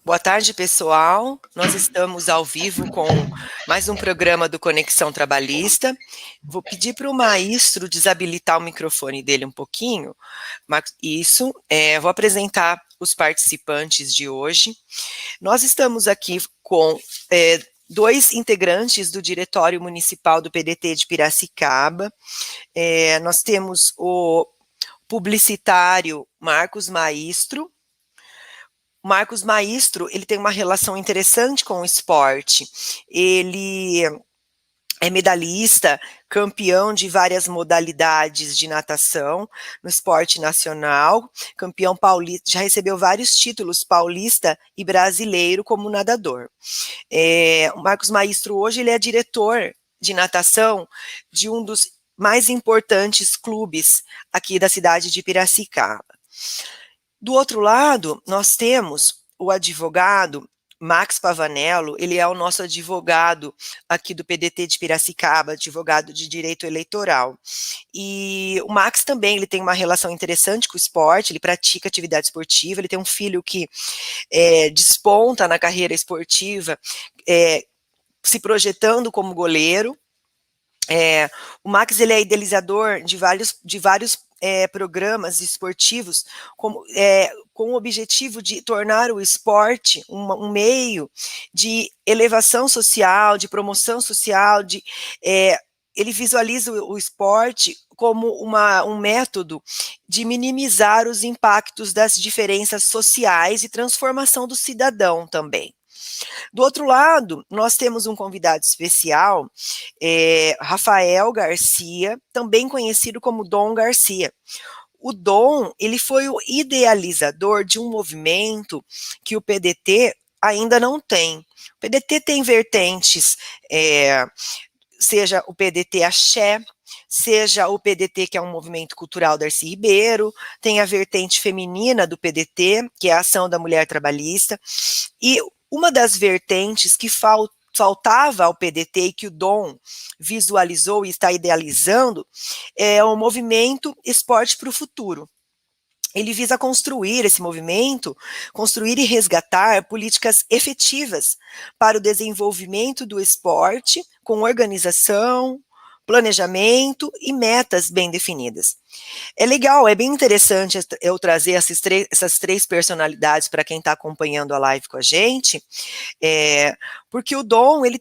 Boa tarde, pessoal. Nós estamos ao vivo com mais um programa do Conexão Trabalhista. Vou pedir para o Maestro desabilitar o microfone dele um pouquinho. Isso, vou apresentar os participantes de hoje. Nós estamos aqui com dois integrantes do Diretório Municipal do PDT de Piracicaba. Nós temos o publicitário Marcos Maestro. Marcos Maestro, ele tem uma relação interessante com o esporte. Ele é medalhista, campeão de várias modalidades de natação no esporte nacional, campeão paulista, já recebeu vários títulos paulista e brasileiro como nadador. O Marcos Maestro hoje ele é diretor de natação de um dos mais importantes clubes aqui da cidade de Piracicaba. Do outro lado, nós temos o advogado Max Pavanello, ele é o nosso advogado aqui do PDT de Piracicaba, advogado de direito eleitoral. E o Max também, ele tem uma relação interessante com o esporte, ele pratica atividade esportiva, ele tem um filho que desponta na carreira esportiva, se projetando como goleiro. O Max, ele é idealizador de vários programas esportivos com o objetivo de tornar o esporte um meio de elevação social, de promoção social, ele visualiza o esporte como um método de minimizar os impactos das diferenças sociais e transformação do cidadão também. Do outro lado, nós temos um convidado especial, Rafael Garcia, também conhecido como Dom Garcia. O Dom, ele foi o idealizador de um movimento que o PDT ainda não tem. O PDT tem vertentes, seja o PDT Axé, seja o PDT, que é um movimento cultural Darcy Ribeiro, tem a vertente feminina do PDT, que é a Ação da Mulher Trabalhista, e uma das vertentes que faltava ao PDT e que o Dom visualizou e está idealizando é o movimento Esporte para o Futuro. Ele visa construir esse movimento, construir e resgatar políticas efetivas para o desenvolvimento do esporte com organização, planejamento e metas bem definidas. É legal, é bem interessante eu trazer essas três personalidades para quem está acompanhando a live com a gente, porque o Dom, ele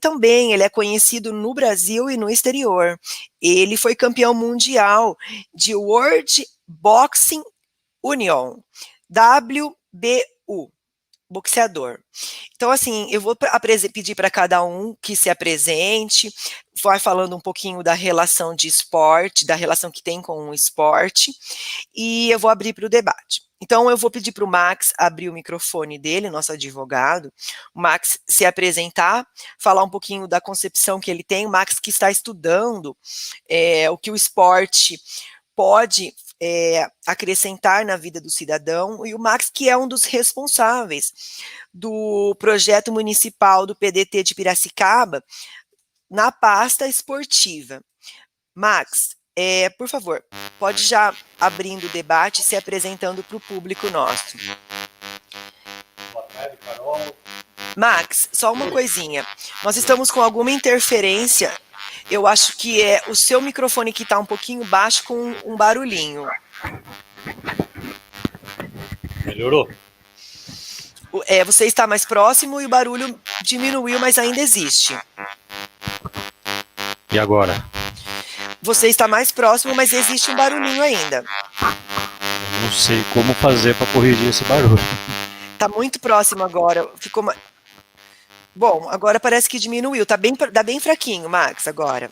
é conhecido no Brasil e no exterior. Ele foi campeão mundial de World Boxing Union, WBU, boxeador. Então, assim, eu vou pedir para cada um que se apresente, vai falando um pouquinho da relação de esporte, da relação que tem com o esporte, e eu vou abrir para o debate. Então, eu vou pedir para o Max abrir o microfone dele, nosso advogado, o Max se apresentar, falar um pouquinho da concepção que ele tem, o Max que está estudando o que o esporte pode acrescentar na vida do cidadão, e o Max, que é um dos responsáveis do projeto municipal do PDT de Piracicaba na pasta esportiva. Max, por favor, pode já abrindo o debate e se apresentando para o público nosso. Boa tarde, Carol. Max, só uma coisinha, nós estamos com alguma interferência. Eu acho que é o seu microfone que está um pouquinho baixo com um barulhinho. Melhorou? Você está mais próximo e o barulho diminuiu, mas ainda existe. E agora? Você está mais próximo, mas existe um barulhinho ainda. Eu não sei como fazer para corrigir esse barulho. Está muito próximo agora. Bom, agora parece que diminuiu. Tá bem fraquinho, Max, agora.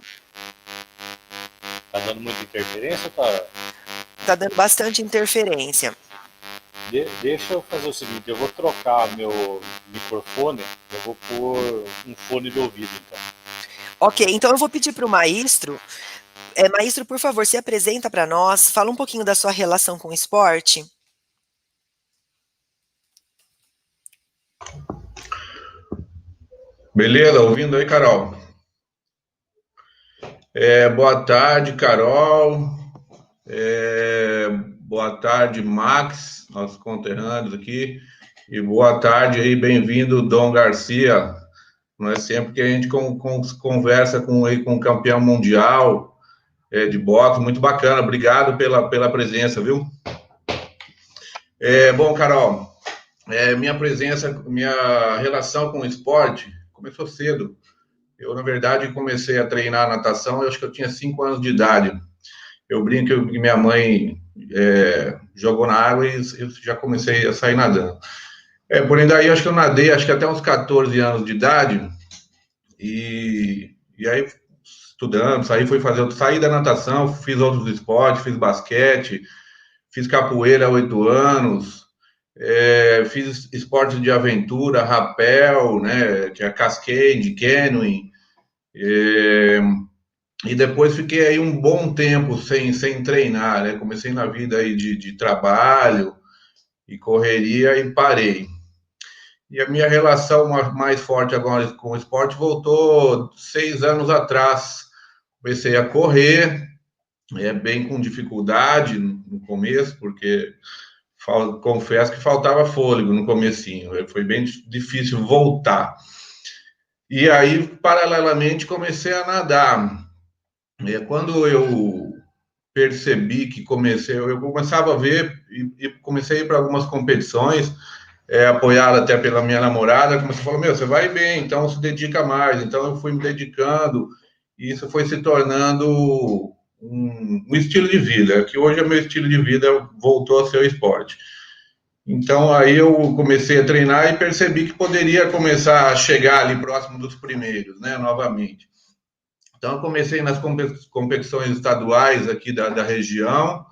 Tá dando muita interferência, tá? Tá dando bastante interferência. Deixa eu fazer o seguinte, eu vou trocar meu microfone, eu vou pôr um fone de ouvido, então. Ok, então eu vou pedir para o Maestro. Maestro, por favor, se apresenta para nós, fala um pouquinho da sua relação com o esporte. Beleza, ouvindo aí, Carol? Boa tarde, Carol. boa tarde, Max, nossos conterrâneos aqui, e boa tarde aí, bem-vindo, Dom Garcia. Não é sempre que a gente conversa com um campeão mundial de boxe, muito bacana, obrigado pela presença, viu? Bom, Carol, minha relação com o esporte começou cedo. Eu, na verdade, comecei a treinar natação, eu acho que eu tinha 5 anos de idade. Eu brinco que minha mãe jogou na água e eu já comecei a sair nadando. Porém, daí acho que eu nadei, acho que até uns 14 anos de idade, e aí estudando, saí da natação, fiz outros esportes, fiz basquete, fiz capoeira há 8 anos, fiz esportes de aventura, rapel, né, que é cascade, canoeing, e depois fiquei aí um bom tempo sem treinar, né? Comecei na vida aí de trabalho e correria e parei. E a minha relação mais forte agora com o esporte voltou 6 anos atrás. Comecei a correr, bem com dificuldade no começo, porque confesso que faltava fôlego no comecinho. Foi bem difícil voltar. E aí, paralelamente, comecei a nadar. Quando eu percebi que eu começava a ver e comecei a ir para algumas competições, apoiado até pela minha namorada, comecei a falar, você vai bem, então se dedica mais. Então eu fui me dedicando e isso foi se tornando um estilo de vida, que hoje é meu estilo de vida, voltou a ser o esporte. Então aí eu comecei a treinar e percebi que poderia começar a chegar ali próximo dos primeiros, né, novamente. Então, eu comecei nas competições estaduais aqui da região,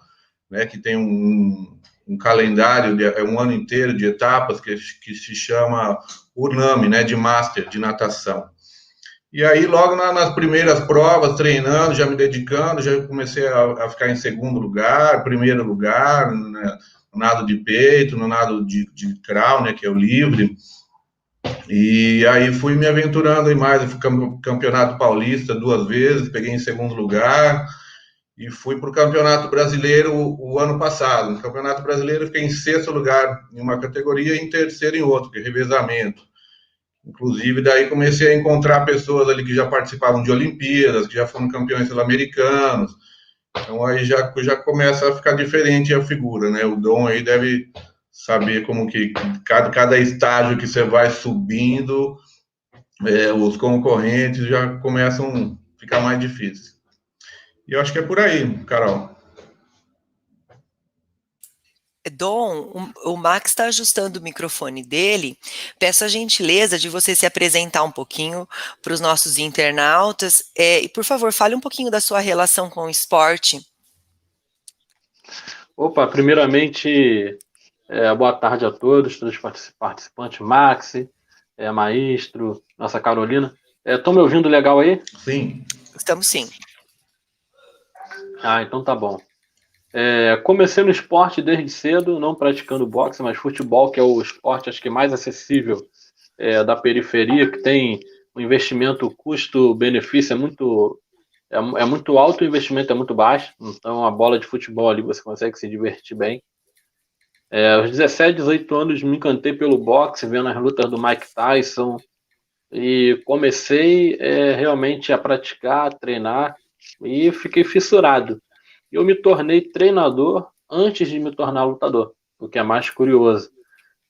né, que tem um calendário, um ano inteiro de etapas que se chama UNAMI, né, de Master, de natação. E aí, logo nas primeiras provas, treinando, já me dedicando, já comecei a ficar em segundo lugar, primeiro lugar, né, no nado de peito, no nado de crawl, né, que é o livre. E aí fui me aventurando em mais, eu fui campeonato paulista 2 vezes, peguei em segundo lugar, e fui para o campeonato brasileiro o ano passado. No campeonato brasileiro fiquei em 6º lugar em uma categoria e em 3º em outra, que é revezamento. Inclusive, daí comecei a encontrar pessoas ali que já participavam de Olimpíadas, que já foram campeões sul-americanos. Então aí já começa a ficar diferente a figura, né? O Dom aí deve saber como que cada estágio que você vai subindo, os concorrentes já começam a ficar mais difíceis. E eu acho que é por aí, Carol. Dom, o Max está ajustando o microfone dele. Peço a gentileza de você se apresentar um pouquinho para os nossos internautas. E, por favor, fale um pouquinho da sua relação com o esporte. Opa, primeiramente, boa tarde a todos os participantes, Max, Maestro, nossa Carolina. Estão me ouvindo legal aí? Sim. Estamos sim. Então tá bom. Comecei no esporte desde cedo, não praticando boxe, mas futebol, que é o esporte acho que mais acessível da periferia, que tem um investimento custo-benefício é muito alto, o investimento é muito baixo, então a bola de futebol ali você consegue se divertir bem. Aos 17, 18 anos me encantei pelo boxe, vendo as lutas do Mike Tyson, e comecei realmente a praticar, a treinar, e fiquei fissurado. Eu me tornei treinador antes de me tornar lutador, o que é mais curioso,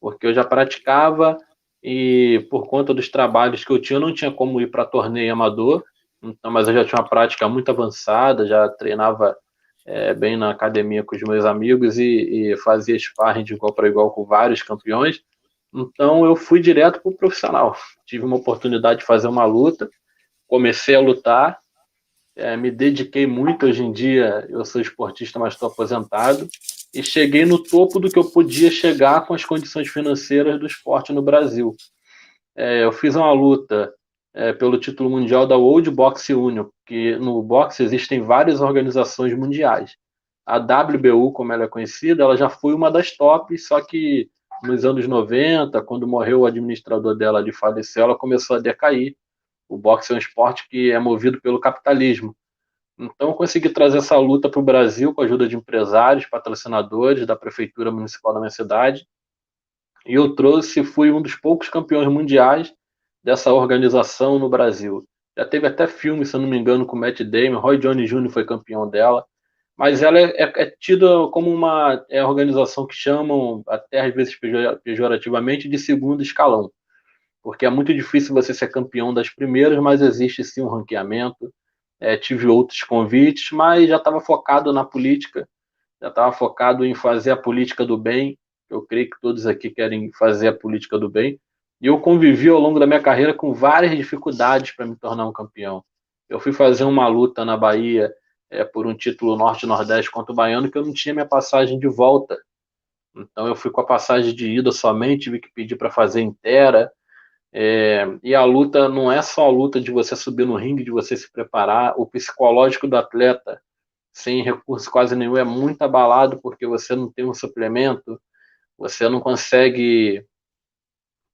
porque eu já praticava e por conta dos trabalhos que eu tinha, eu não tinha como ir para torneio amador, então, mas eu já tinha uma prática muito avançada, já treinava bem na academia com os meus amigos e fazia sparring de igual para igual com vários campeões. Então eu fui direto para o profissional. Tive uma oportunidade de fazer uma luta, comecei a lutar, me dediquei muito. Hoje em dia eu sou esportista, mas estou aposentado, e cheguei no topo do que eu podia chegar com as condições financeiras do esporte no Brasil. Eu fiz uma luta pelo título mundial da World Boxe Union, que no boxe existem várias organizações mundiais. A WBU, como ela é conhecida, ela já foi uma das tops, só que nos anos 90, quando morreu o administrador dela, ali faleceu, ela começou a decair. O boxe é um esporte que é movido pelo capitalismo. Então, eu consegui trazer essa luta para o Brasil com a ajuda de empresários, patrocinadores da Prefeitura Municipal da minha cidade. E eu fui um dos poucos campeões mundiais dessa organização no Brasil. Já teve até filme, se eu não me engano, com Matt Damon, Roy Jones Jr. foi campeão dela. Mas ela é tida como uma organização que chamam, até às vezes pejorativamente, de segundo escalão. Porque é muito difícil você ser campeão das primeiras, mas existe sim um ranqueamento. Tive outros convites, mas já estava focado na política, já estava focado em fazer a política do bem. Eu creio que todos aqui querem fazer a política do bem. E eu convivi ao longo da minha carreira com várias dificuldades para me tornar um campeão. Eu fui fazer uma luta na Bahia por um título Norte-Nordeste contra o Baiano que eu não tinha minha passagem de volta. Então eu fui com a passagem de ida somente, tive que pedir para fazer inteira. E a luta não é só a luta de você subir no ringue, de você se preparar. O psicológico do atleta, sem recurso quase nenhum, é muito abalado porque você não tem um suplemento, você não consegue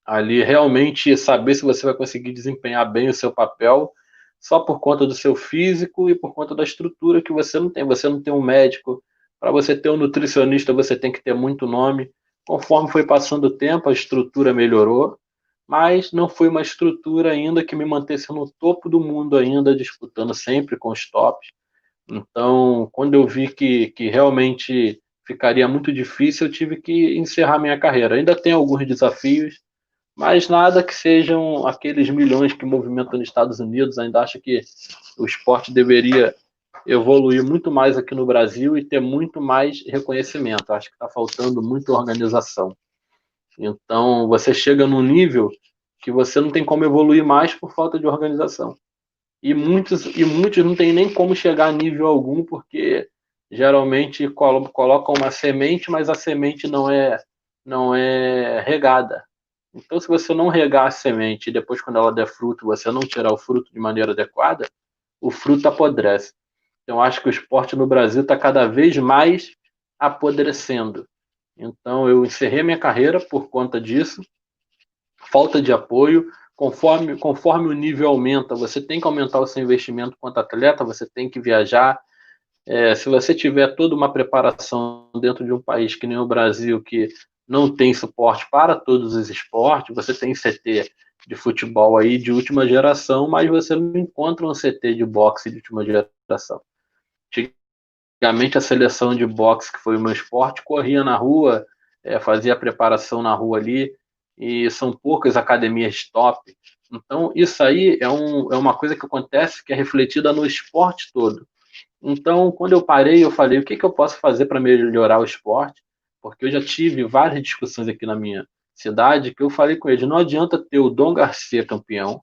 ali realmente saber se você vai conseguir desempenhar bem o seu papel só por conta do seu físico e por conta da estrutura que você não tem. Você não tem um médico. Para você ter um nutricionista, você tem que ter muito nome. Conforme foi passando o tempo, a estrutura melhorou, mas não foi uma estrutura ainda que me mantesse no topo do mundo ainda, disputando sempre com os tops. Então, quando eu vi que realmente ficaria muito difícil, eu tive que encerrar minha carreira. Ainda tem alguns desafios, mas nada que sejam aqueles milhões que movimentam nos Estados Unidos. Ainda acho que o esporte deveria evoluir muito mais aqui no Brasil e ter muito mais reconhecimento. Acho que está faltando muita organização. Então, você chega num nível que você não tem como evoluir mais por falta de organização. E muitos não tem nem como chegar a nível algum, porque geralmente colocam uma semente, mas a semente não é regada. Então, se você não regar a semente e depois, quando ela der fruto, você não tirar o fruto de maneira adequada, o fruto apodrece. Então, acho que o esporte no Brasil está cada vez mais apodrecendo. Então, eu encerrei minha carreira por conta disso, falta de apoio. Conforme o nível aumenta, você tem que aumentar o seu investimento quanto atleta, você tem que viajar. Se você tiver toda uma preparação dentro de um país que nem o Brasil, que não tem suporte para todos os esportes, você tem CT de futebol aí de última geração, mas você não encontra um CT de boxe de última geração. Antigamente a seleção de boxe, que foi o meu esporte, corria na rua, fazia a preparação na rua ali, e são poucas academias top. Então isso aí é uma coisa que acontece, que é refletida no esporte todo. Então, quando eu parei, eu falei, o que eu posso fazer para melhorar o esporte? Porque eu já tive várias discussões aqui na minha cidade, que eu falei com eles, não adianta ter o Dom Garcia campeão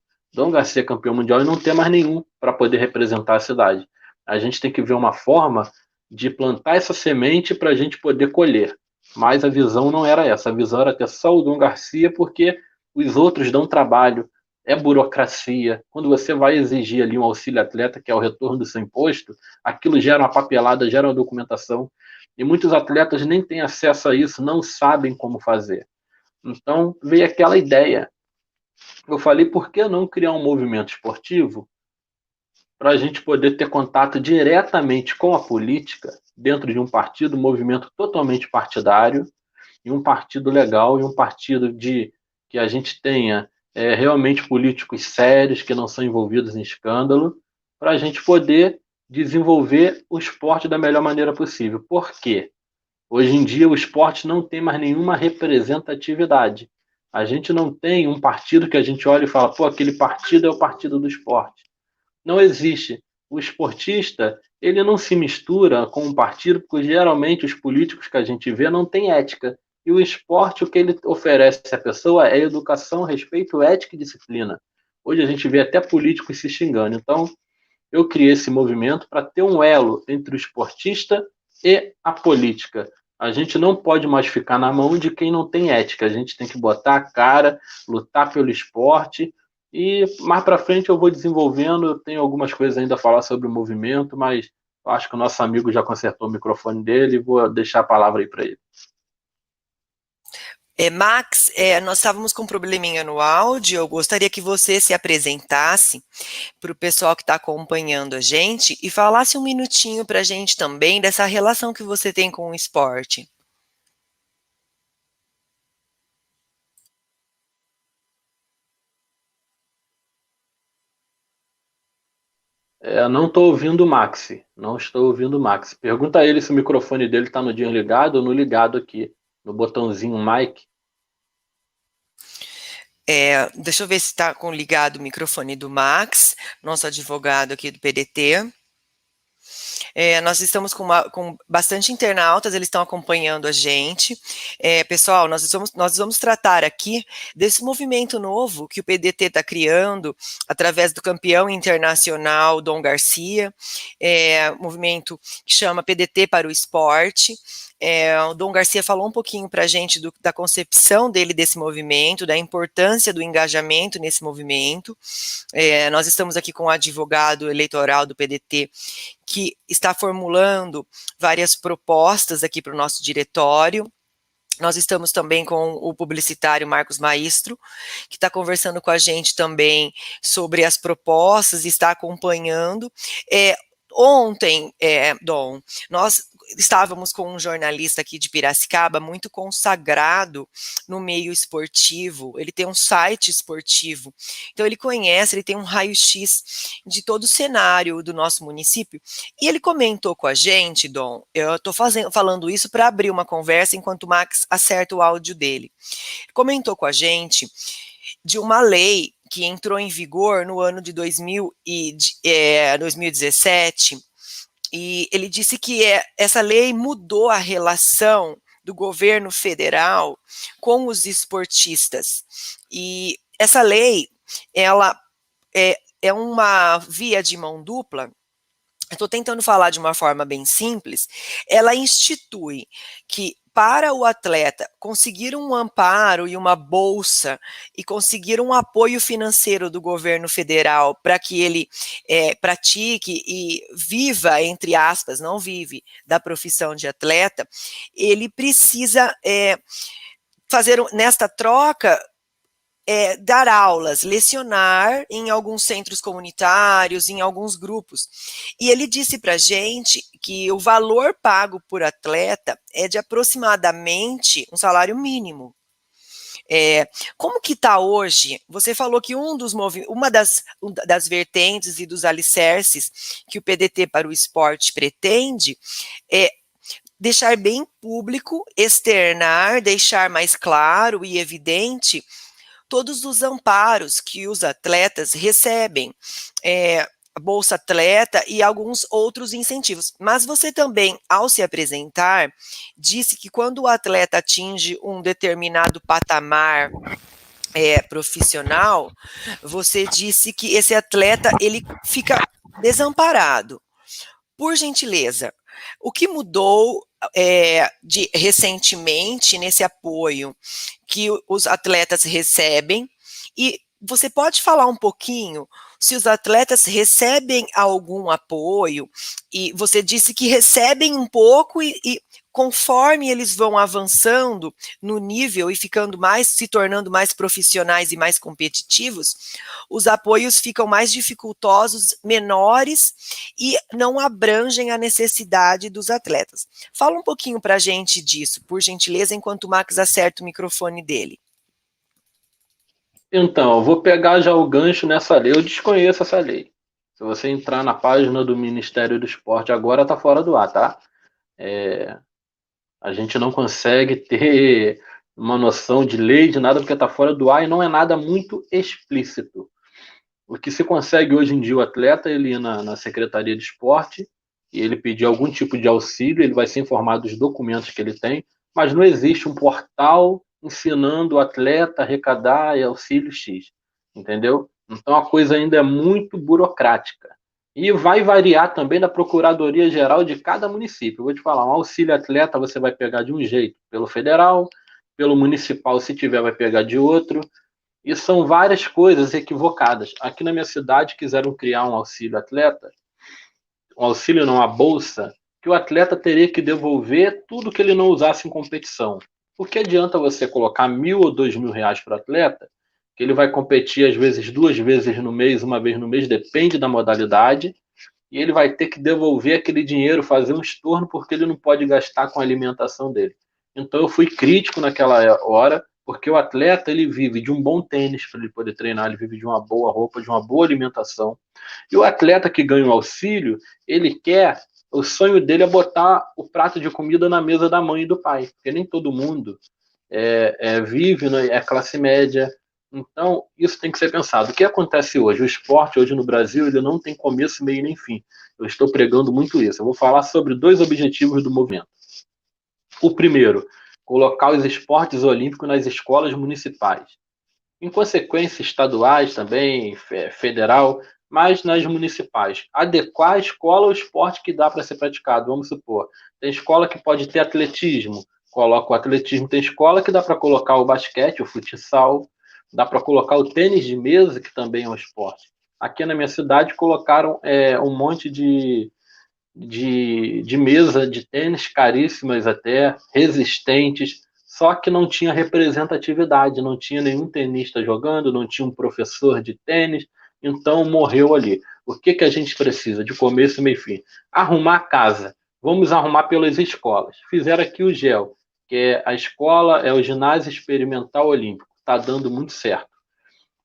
mundial, e não ter mais nenhum para poder representar a cidade. A gente tem que ver uma forma de plantar essa semente para a gente poder colher. Mas a visão não era essa, a visão era ter só o Dom Garcia, porque os outros dão trabalho, é burocracia. Quando você vai exigir ali um auxílio atleta, que é o retorno do seu imposto, aquilo gera uma papelada, gera uma documentação, e muitos atletas nem têm acesso a isso, não sabem como fazer. Então veio aquela ideia. Eu falei, por que não criar um movimento esportivo para a gente poder ter contato diretamente com a política dentro de um partido, um movimento totalmente partidário, e um partido legal, e um partido que a gente tenha realmente políticos sérios, que não são envolvidos em escândalo, para a gente poder desenvolver o esporte da melhor maneira possível. Por quê? Hoje em dia o esporte não tem mais nenhuma representatividade. A gente não tem um partido que a gente olha e fala, pô, aquele partido é o partido do esporte. Não existe. O esportista, ele não se mistura com um partido, porque geralmente os políticos que a gente vê não têm ética. E o esporte, o que ele oferece à pessoa é educação, respeito, ética e disciplina. Hoje a gente vê até políticos se xingando. Então, eu criei esse movimento para ter um elo entre o esportista e a política. A gente não pode mais ficar na mão de quem não tem ética. A gente tem que botar a cara, lutar pelo esporte. E mais para frente eu vou desenvolvendo. Eu tenho algumas coisas ainda a falar sobre o movimento, mas eu acho que o nosso amigo já consertou o microfone dele e vou deixar a palavra aí para ele. Max, nós estávamos com um probleminha no áudio, eu gostaria que você se apresentasse para o pessoal que está acompanhando a gente e falasse um minutinho para a gente também dessa relação que você tem com o esporte. Não estou ouvindo o Maxi. Não estou ouvindo o Maxi. Pergunta a ele se o microfone dele está no desligado ou no ligado aqui, no botãozinho mic. Deixa eu ver se está ligado o microfone do Max, nosso advogado aqui do PDT. Nós estamos com bastante internautas, eles estão acompanhando a gente. Pessoal, nós vamos tratar aqui desse movimento novo que o PDT está criando através do campeão internacional Dom Garcia, movimento que chama PDT para o Esporte. O Dom Garcia falou um pouquinho para a gente da concepção dele desse movimento, da importância do engajamento nesse movimento. Nós estamos aqui com o advogado eleitoral do PDT, que está formulando várias propostas aqui para o nosso diretório. Nós estamos também com o publicitário Marcos Maestro, que está conversando com a gente também sobre as propostas e está acompanhando. Ontem, Dom, nós estávamos com um jornalista aqui de Piracicaba muito consagrado no meio esportivo, ele tem um site esportivo, então ele conhece, ele tem um raio-x de todo o cenário do nosso município, e ele comentou com a gente, Dom, eu estou falando isso para abrir uma conversa enquanto o Max acerta o áudio dele, ele comentou com a gente de uma lei que entrou em vigor no ano de 2017, e ele disse que essa lei mudou a relação do governo federal com os esportistas. E essa lei, ela é uma via de mão dupla. Estou tentando falar de uma forma bem simples. Ela institui que para o atleta conseguir um amparo e uma bolsa e conseguir um apoio financeiro do governo federal para que ele pratique e viva, entre aspas, não vive da profissão de atleta, ele precisa fazer nesta troca, dar aulas, lecionar em alguns centros comunitários, em alguns grupos. E ele disse para a gente que o valor pago por atleta é de aproximadamente um salário mínimo. Como que está hoje? Você falou que uma das vertentes e dos alicerces que o PDT para o esporte pretende é deixar bem público, externar, deixar mais claro e evidente todos os amparos que os atletas recebem, Bolsa Atleta e alguns outros incentivos. Mas você também, ao se apresentar, disse que quando o atleta atinge um determinado patamar profissional, você disse que esse atleta ele fica desamparado. Por gentileza, o que mudou recentemente nesse apoio que os atletas recebem? E você pode falar um pouquinho se os atletas recebem algum apoio? E você disse que recebem um pouco e conforme eles vão avançando no nível e se tornando mais profissionais e mais competitivos, os apoios ficam mais dificultosos, menores e não abrangem a necessidade dos atletas. Fala um pouquinho para a gente disso, por gentileza, enquanto o Max acerta o microfone dele. Então, eu vou pegar já o gancho nessa lei. Eu desconheço essa lei. Se você entrar na página do Ministério do Esporte agora, tá fora do ar, tá? A gente não consegue ter uma noção de lei, de nada, porque está fora do ar e não é nada muito explícito. O que se consegue hoje em dia, o atleta, ele ir na Secretaria de Esporte e ele pedir algum tipo de auxílio, ele vai ser informado dos documentos que ele tem, mas não existe um portal ensinando o atleta a arrecadar auxílio X, entendeu? Então a coisa ainda é muito burocrática. E vai variar também da Procuradoria-Geral de cada município. Eu vou te falar, um auxílio atleta você vai pegar de um jeito, pelo federal, pelo municipal, se tiver, vai pegar de outro. E são várias coisas equivocadas. Aqui na minha cidade quiseram criar um auxílio atleta, um auxílio não, a bolsa, que o atleta teria que devolver tudo que ele não usasse em competição. O que adianta você colocar 1.000 ou 2.000 reais para o atleta, que ele vai competir às vezes 2 vezes no mês, 1 vez no mês, depende da modalidade, e ele vai ter que devolver aquele dinheiro, fazer um estorno, porque ele não pode gastar com a alimentação dele. Então eu fui crítico naquela hora, porque o atleta ele vive de um bom tênis para ele poder treinar, ele vive de uma boa roupa, de uma boa alimentação. E o atleta que ganha o auxílio, ele quer, o sonho dele é botar o prato de comida na mesa da mãe e do pai, porque nem todo mundo vive, né, é classe média. Então, isso tem que ser pensado. O que acontece hoje? O esporte hoje no Brasil, ele não tem começo, meio nem fim. Eu estou pregando muito isso. Eu vou falar sobre 2 objetivos do movimento. O primeiro, colocar os esportes olímpicos nas escolas municipais. Em consequência, estaduais também, federal, mas nas municipais. Adequar a escola ao esporte que dá para ser praticado. Vamos supor, tem escola que pode ter atletismo, coloca o atletismo. Tem escola que dá para colocar o basquete, o futsal, dá para colocar o tênis de mesa, que também é um esporte. Aqui na minha cidade colocaram um monte de mesa de tênis, caríssimas até, resistentes, só que não tinha representatividade, não tinha nenhum tenista jogando, não tinha um professor de tênis, então morreu ali. O que a gente precisa? De começo, meio e fim. Arrumar a casa. Vamos arrumar pelas escolas. Fizeram aqui o GEL, que é a escola, é o Ginásio Experimental Olímpico. Está dando muito certo.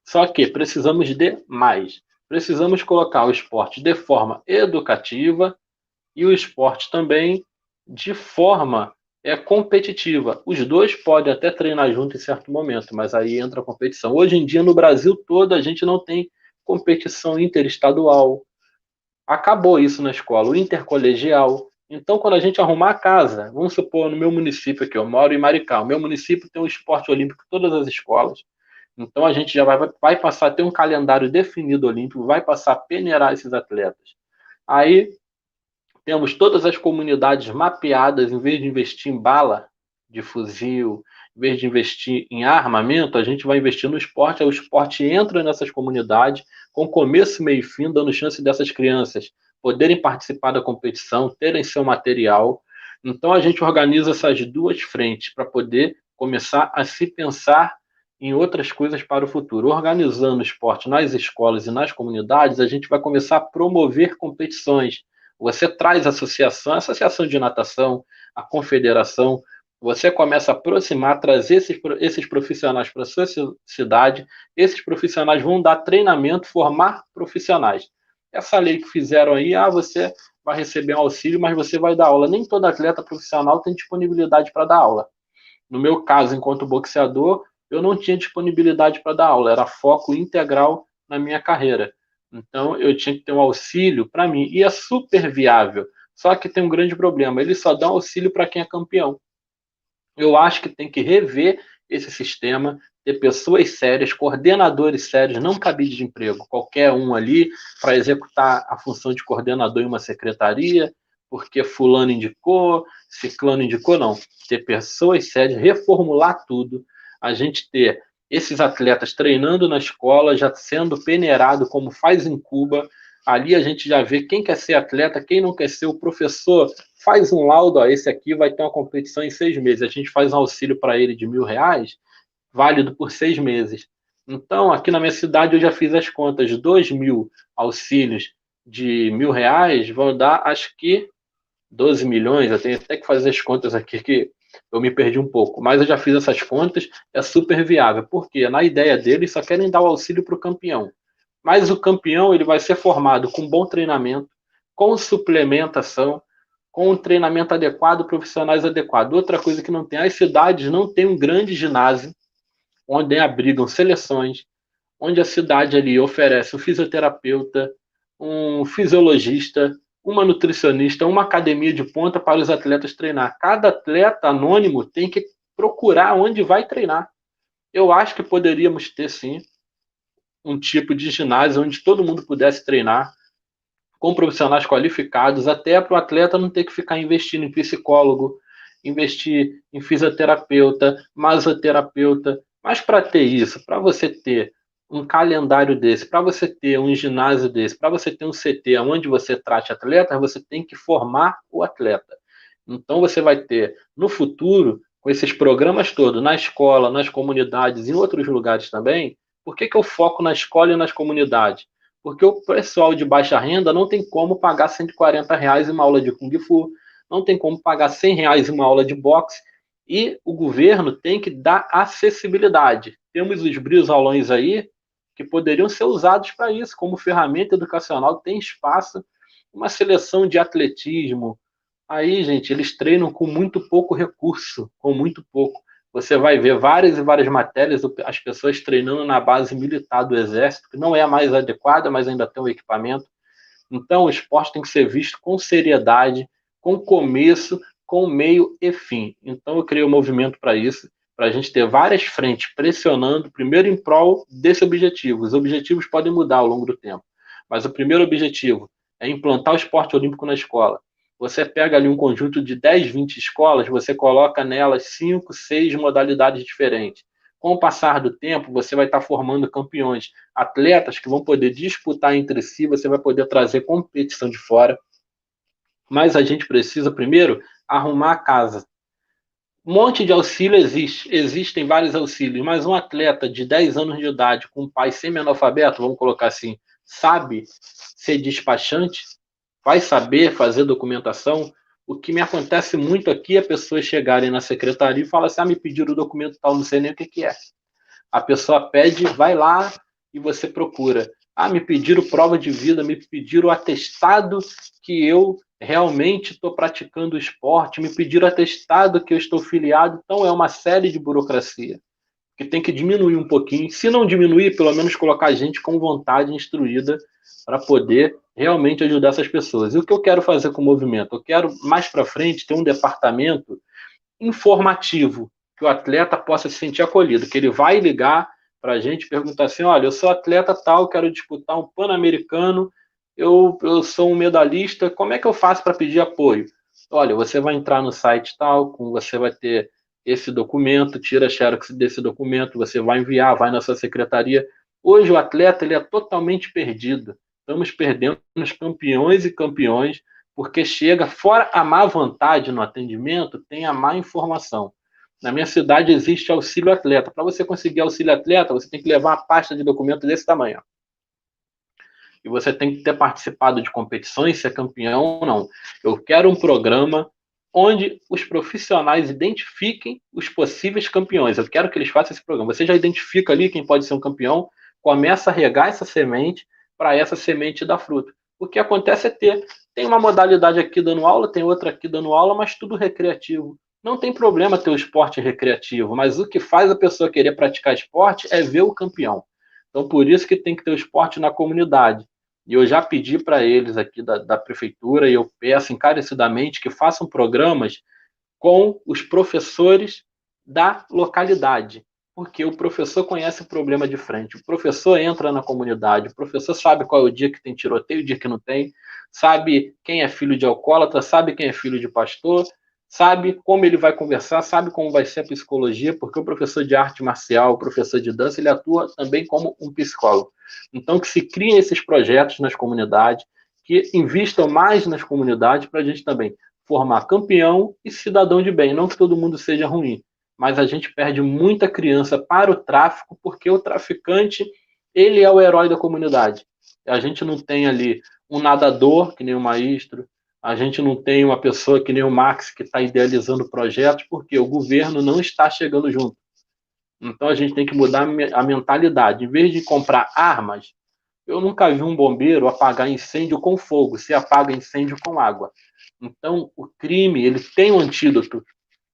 Só que precisamos de mais. Precisamos colocar o esporte de forma educativa e o esporte também de forma competitiva. Os dois podem até treinar junto em certo momento, mas aí entra a competição. Hoje em dia, no Brasil todo, a gente não tem competição interestadual. Acabou isso na escola, o intercolegial. Então, quando a gente arrumar a casa, vamos supor, no meu município aqui, eu moro em Maricá, o meu município tem um esporte olímpico em todas as escolas. Então, a gente já vai passar a ter um calendário definido olímpico, vai passar a peneirar esses atletas. Aí, temos todas as comunidades mapeadas, em vez de investir em bala de fuzil, em vez de investir em armamento, a gente vai investir no esporte. Aí o esporte entra nessas comunidades, com começo, meio e fim, dando chance dessas crianças poderem participar da competição, terem seu material. Então a gente organiza essas 2 frentes para poder começar a se pensar em outras coisas para o futuro. Organizando o esporte nas escolas e nas comunidades, a gente vai começar a promover competições. Você traz a associação de natação, a confederação, você começa a aproximar, trazer esses profissionais para a sua cidade, esses profissionais vão dar treinamento, formar profissionais. Essa lei que fizeram aí, você vai receber um auxílio, mas você vai dar aula. Nem todo atleta profissional tem disponibilidade para dar aula. No meu caso, enquanto boxeador, eu não tinha disponibilidade para dar aula, era foco integral na minha carreira. Então, eu tinha que ter um auxílio para mim. E é super viável. Só que tem um grande problema. Ele só dá um auxílio para quem é campeão. Eu acho que tem que rever esse sistema, ter pessoas sérias, coordenadores sérios, não cabide de emprego. Qualquer um ali para executar a função de coordenador em uma secretaria, porque fulano indicou, ciclano indicou, não. Ter pessoas sérias, reformular tudo. A gente ter esses atletas treinando na escola, já sendo peneirado como faz em Cuba. Ali a gente já vê quem quer ser atleta, quem não quer ser. O professor faz um laudo, esse aqui vai ter uma competição em 6 meses. A gente faz um auxílio para ele de R$1.000, válido por 6 meses. Então, aqui na minha cidade eu já fiz as contas, 2.000 auxílios de R$1.000 vão dar, acho que 12 milhões, eu tenho até que fazer as contas aqui que eu me perdi um pouco, mas eu já fiz essas contas, é super viável, porque na ideia deles só querem dar o auxílio para o campeão, mas o campeão ele vai ser formado com bom treinamento, com suplementação, com um treinamento adequado, profissionais adequados. Outra coisa que não tem, as cidades não têm um grande ginásio, onde abrigam seleções, onde a cidade ali oferece um fisioterapeuta, um fisiologista, uma nutricionista, uma academia de ponta para os atletas treinar. Cada atleta anônimo tem que procurar onde vai treinar. Eu acho que poderíamos ter, sim, um tipo de ginásio onde todo mundo pudesse treinar, com profissionais qualificados, até para o atleta não ter que ficar investindo em psicólogo, investir em fisioterapeuta, masoterapeuta. Mas para ter isso, para você ter um calendário desse, para você ter um ginásio desse, para você ter um CT onde você trate atletas, você tem que formar o atleta. Então você vai ter, no futuro, com esses programas todos, na escola, nas comunidades e em outros lugares também, por que eu foco na escola e nas comunidades? Porque o pessoal de baixa renda não tem como pagar R$ 140 em uma aula de Kung Fu, não tem como pagar R$ 100 em uma aula de boxe, e o governo tem que dar acessibilidade. Temos os brisolões aí que poderiam ser usados para isso, como ferramenta educacional, tem espaço, uma seleção de atletismo. Aí, gente, eles treinam com muito pouco recurso, com muito pouco. Você vai ver várias e várias matérias, as pessoas treinando na base militar do Exército, que não é a mais adequada, mas ainda tem o equipamento. Então, o esporte tem que ser visto com seriedade, com começo, com meio e fim. Então, eu criei um movimento para isso, para a gente ter várias frentes pressionando, primeiro em prol desse objetivo. Os objetivos podem mudar ao longo do tempo, mas o primeiro objetivo é implantar o esporte olímpico na escola. Você pega ali um conjunto de 10, 20 escolas, você coloca nelas 5, 6 modalidades diferentes. Com o passar do tempo, você vai estar formando campeões, atletas que vão poder disputar entre si, você vai poder trazer competição de fora. Mas a gente precisa, primeiro, arrumar a casa. Um monte de auxílio existe, existem vários auxílios, mas um atleta de 10 anos de idade, com um pai semi-analfabeto, vamos colocar assim, sabe ser despachante? Vai saber fazer documentação? O que me acontece muito aqui é pessoas chegarem na secretaria e falarem assim, me pediram o documento tal, não sei nem o que é. A pessoa pede, vai lá e você procura. Me pediram prova de vida, me pediram atestado que eu realmente estou praticando o esporte, me pediram atestado que eu estou filiado. Então é uma série de burocracia que tem que diminuir um pouquinho. Se não diminuir, pelo menos colocar gente com vontade instruída para poder realmente ajudar essas pessoas. E o que eu quero fazer com o movimento? Eu quero, mais para frente, ter um departamento informativo, que o atleta possa se sentir acolhido, que ele vai ligar para a gente e perguntar assim, olha, eu sou atleta tal, quero disputar um Pan-Americano, eu sou um medalhista, como é que eu faço para pedir apoio? Olha, você vai entrar no site tal, você vai ter esse documento, tira a xerox desse documento, você vai enviar, vai na sua secretaria. Hoje o atleta ele é totalmente perdido. Estamos perdendo os campeões e campeões, porque chega, fora a má vontade no atendimento, tem a má informação. Na minha cidade existe auxílio atleta. Para você conseguir auxílio atleta, você tem que levar uma pasta de documento desse tamanho. E você tem que ter participado de competições, ser campeão ou não. Eu quero um programa onde os profissionais identifiquem os possíveis campeões. Eu quero que eles façam esse programa. Você já identifica ali quem pode ser um campeão, começa a regar essa semente para essa semente dar fruto. O que acontece é tem uma modalidade aqui dando aula, tem outra aqui dando aula, mas tudo recreativo. Não tem problema ter o esporte recreativo, mas o que faz a pessoa querer praticar esporte é ver o campeão. Então, por isso que tem que ter o esporte na comunidade. E eu já pedi para eles aqui da prefeitura, e eu peço encarecidamente que façam programas com os professores da localidade, porque o professor conhece o problema de frente, o professor entra na comunidade, o professor sabe qual é o dia que tem tiroteio, o dia que não tem, sabe quem é filho de alcoólatra, sabe quem é filho de pastor, sabe como ele vai conversar, sabe como vai ser a psicologia, porque o professor de arte marcial, o professor de dança, ele atua também como um psicólogo. Então, que se criem esses projetos nas comunidades, que invistam mais nas comunidades para a gente também formar campeão e cidadão de bem. Não que todo mundo seja ruim, mas a gente perde muita criança para o tráfico, porque o traficante, ele é o herói da comunidade. A gente não tem ali um nadador, que nem o Maestro, a gente não tem uma pessoa que nem o Max, que está idealizando projetos, porque o governo não está chegando junto. Então a gente tem que mudar a mentalidade. Em vez de comprar armas, eu nunca vi um bombeiro apagar incêndio com fogo, se apaga incêndio com água. Então o crime, ele tem um antídoto.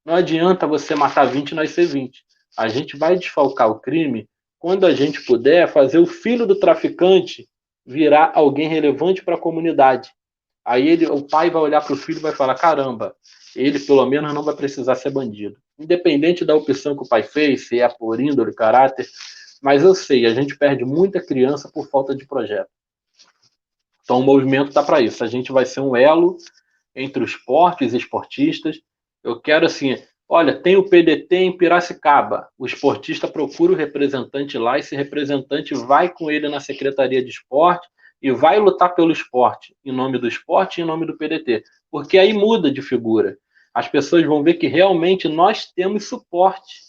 Não adianta você matar 20 e nascer 20. A gente vai desfalcar o crime quando a gente puder fazer o filho do traficante virar alguém relevante para a comunidade. Aí o pai vai olhar para o filho e vai falar, caramba, ele pelo menos não vai precisar ser bandido. Independente da opção que o pai fez, se é por índole, caráter, mas eu sei, a gente perde muita criança por falta de projeto. Então o movimento está para isso. A gente vai ser um elo entre os esportes e esportistas. Eu quero assim, olha, tem o PDT em Piracicaba. O esportista procura o representante lá, esse representante vai com ele na Secretaria de Esporte e vai lutar pelo esporte, em nome do esporte e em nome do PDT. Porque aí muda de figura. as pessoas vão ver que realmente nós temos suporte.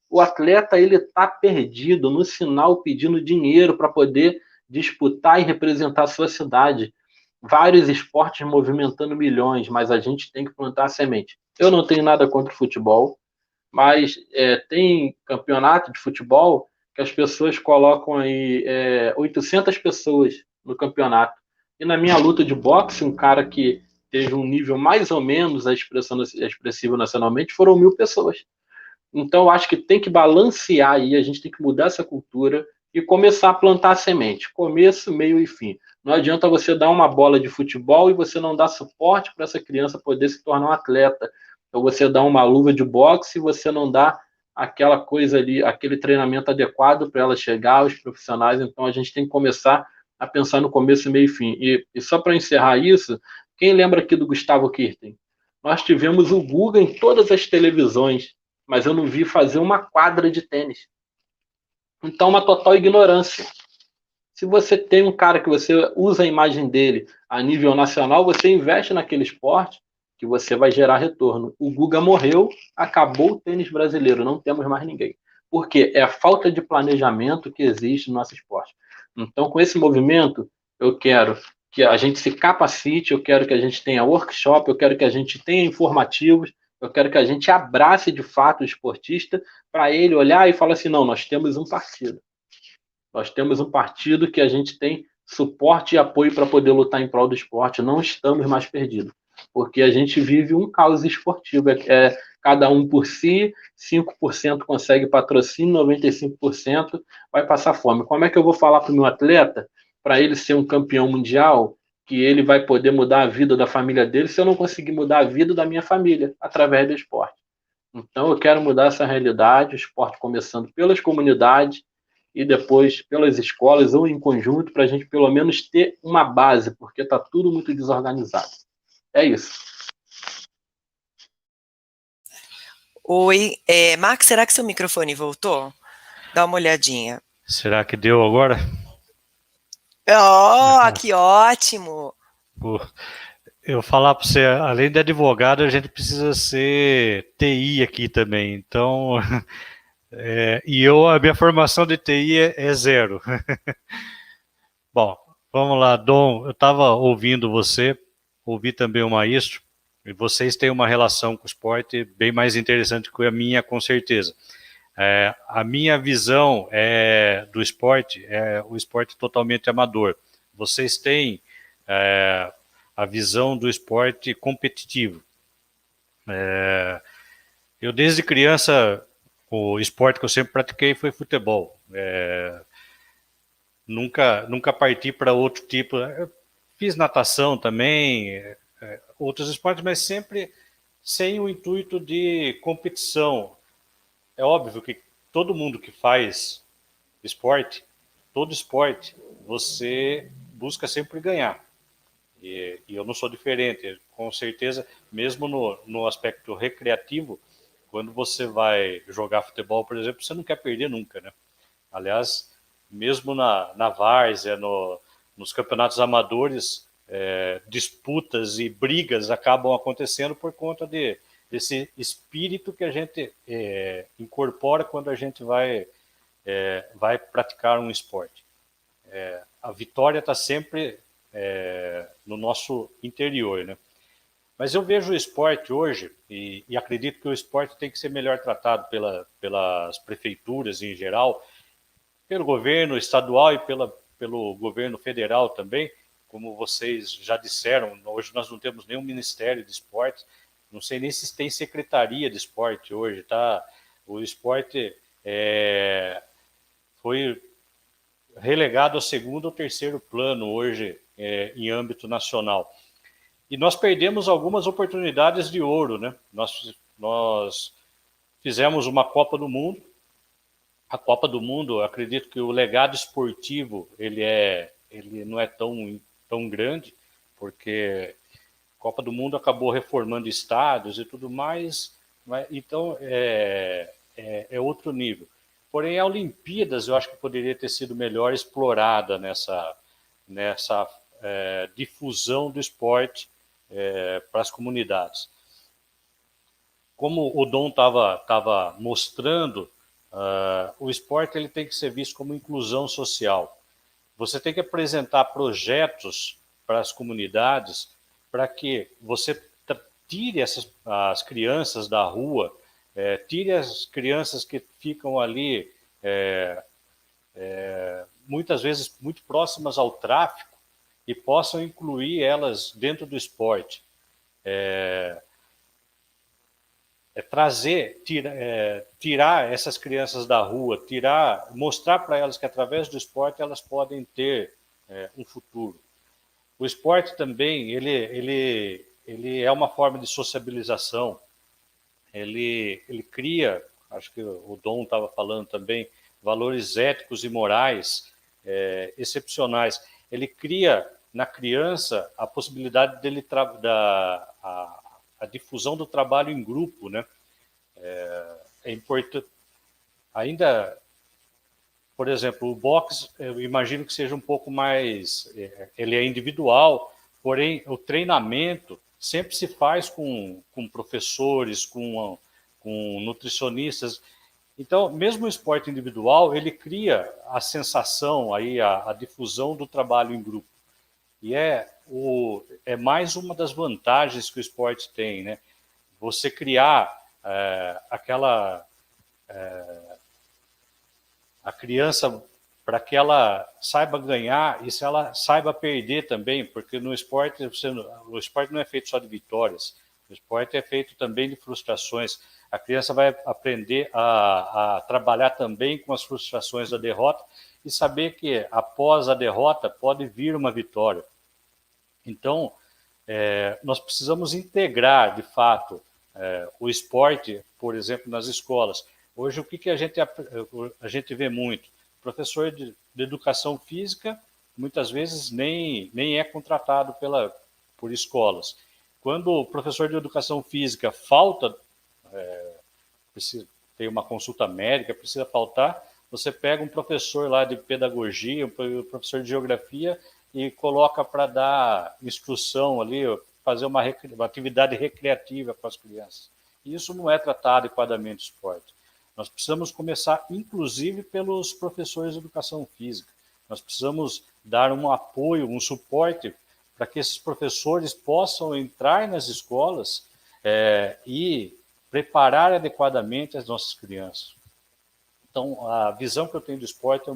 O atleta ele está perdido no sinal pedindo dinheiro para poder disputar e representar a sua cidade. Vários esportes movimentando milhões, mas a gente tem que plantar a semente. Eu não tenho nada contra o futebol, mas tem campeonato de futebol que as pessoas colocam aí 800 pessoas no campeonato. E na minha luta de boxe, um cara que teve um nível mais ou menos expressivo nacionalmente foram 1.000 pessoas. Então, eu acho que tem que balancear aí, a gente tem que mudar essa cultura e começar a plantar a semente. Começo, meio e fim. Não adianta você dar uma bola de futebol e você não dar suporte para essa criança poder se tornar um atleta. Ou você dá uma luva de boxe e você não dá aquela coisa ali, aquele treinamento adequado para ela chegar aos profissionais. Então, a gente tem que começar a pensar no começo, meio e fim. E só para encerrar isso, quem lembra aqui do Gustavo Kirten? Nós tivemos o Guga em todas as televisões, mas eu não vi fazer uma quadra de tênis. Então, uma total ignorância. Se você tem um cara que você usa a imagem dele a nível nacional, você investe naquele esporte que você vai gerar retorno. O Guga morreu, acabou o tênis brasileiro, não temos mais ninguém. Por quê? É a falta de planejamento que existe no nosso esporte. Então, com esse movimento, eu quero que a gente se capacite, eu quero que a gente tenha workshop, eu quero que a gente tenha informativos, eu quero que a gente abrace de fato o esportista para ele olhar e falar assim, não, nós temos um partido. Nós temos um partido que a gente tem suporte e apoio para poder lutar em prol do esporte. Não estamos mais perdidos, porque a gente vive um caos esportivo. Cada um por si, 5% consegue patrocínio, 95% vai passar fome. Como é que eu vou falar para o meu atleta, para ele ser um campeão mundial, que ele vai poder mudar a vida da família dele, se eu não conseguir mudar a vida da minha família através do esporte? Então, eu quero mudar essa realidade, o esporte começando pelas comunidades, e depois pelas escolas ou em conjunto, para a gente pelo menos ter uma base, porque está tudo muito desorganizado. É isso. Oi, Max, será que seu microfone voltou? Dá uma olhadinha. Será que deu agora? Oh, que ótimo! Eu falar para você, além de advogado, a gente precisa ser TI aqui também. Então, a minha formação de TI é zero. Bom, vamos lá, Dom. Eu estava ouvindo você, ouvi também o Maestro, e vocês têm uma relação com o esporte bem mais interessante que a minha, com certeza. A minha visão do esporte é o esporte totalmente amador. Vocês têm a visão do esporte competitivo. Eu, desde criança, o esporte que eu sempre pratiquei foi futebol. Nunca parti para outro tipo. Eu fiz natação também, outros esportes, mas sempre sem o intuito de competição. É óbvio que todo mundo que faz esporte, todo esporte, você busca sempre ganhar. E eu não sou diferente. Com certeza, mesmo no aspecto recreativo, quando você vai jogar futebol, por exemplo, você não quer perder nunca, né? Aliás, mesmo na várzea, nos campeonatos amadores, disputas e brigas acabam acontecendo por conta desse espírito que a gente incorpora quando a gente vai praticar um esporte. A vitória está sempre no nosso interior, né? Mas eu vejo o esporte hoje, e acredito que o esporte tem que ser melhor tratado pelas prefeituras em geral, pelo governo estadual e pelo governo federal também. Como vocês já disseram, hoje nós não temos nenhum ministério de esporte, não sei nem se tem secretaria de esporte hoje, tá? O esporte foi relegado ao segundo ou terceiro plano hoje em âmbito nacional. E nós perdemos algumas oportunidades de ouro, né? Nós fizemos uma Copa do Mundo. A Copa do Mundo, acredito que o legado esportivo ele não é tão grande, porque a Copa do Mundo acabou reformando estádios e tudo mais, então é outro nível. Porém, a Olimpíadas eu acho que poderia ter sido melhor explorada nessa difusão do esporte para as comunidades. como o Dom estava mostrando, o esporte ele tem que ser visto como inclusão social. Você tem que apresentar projetos para as comunidades para que você tire as crianças da rua, tire as crianças que ficam ali, muitas vezes muito próximas ao tráfico, e possam incluir elas dentro do esporte. Tirar essas crianças da rua, mostrar para elas que através do esporte elas podem ter um futuro. O esporte também, ele é uma forma de sociabilização, ele cria, acho que o Dom estava falando também, valores éticos e morais excepcionais. Ele cria na criança a possibilidade dele a difusão do trabalho em grupo, né? É importante. Ainda, por exemplo, o boxe, eu imagino que seja um pouco mais, ele é individual, porém o treinamento sempre se faz com professores, com nutricionistas. Então, mesmo o esporte individual, ele cria a sensação, aí, a difusão do trabalho em grupo. E é mais uma das vantagens que o esporte tem, né? Você criar a criança para que ela saiba ganhar e se ela saiba perder também, porque no esporte, o esporte não é feito só de vitórias, o esporte é feito também de frustrações. A criança vai aprender a trabalhar também com as frustrações da derrota e saber que após a derrota pode vir uma vitória. Então, nós precisamos integrar, de fato, o esporte, por exemplo, nas escolas. Hoje, o que a gente vê muito? Professor de educação física, muitas vezes, nem é contratado por escolas. Quando o professor de educação física falta, tem uma consulta médica, precisa faltar, você pega um professor lá de pedagogia, um professor de geografia, e coloca para dar instrução ali, fazer uma atividade recreativa para as crianças. E isso não é tratado adequadamente no esporte. Nós precisamos começar, inclusive, pelos professores de educação física. Nós precisamos dar um apoio, um suporte, para que esses professores possam entrar nas escolas e preparar adequadamente as nossas crianças. Então, a visão que eu tenho do esporte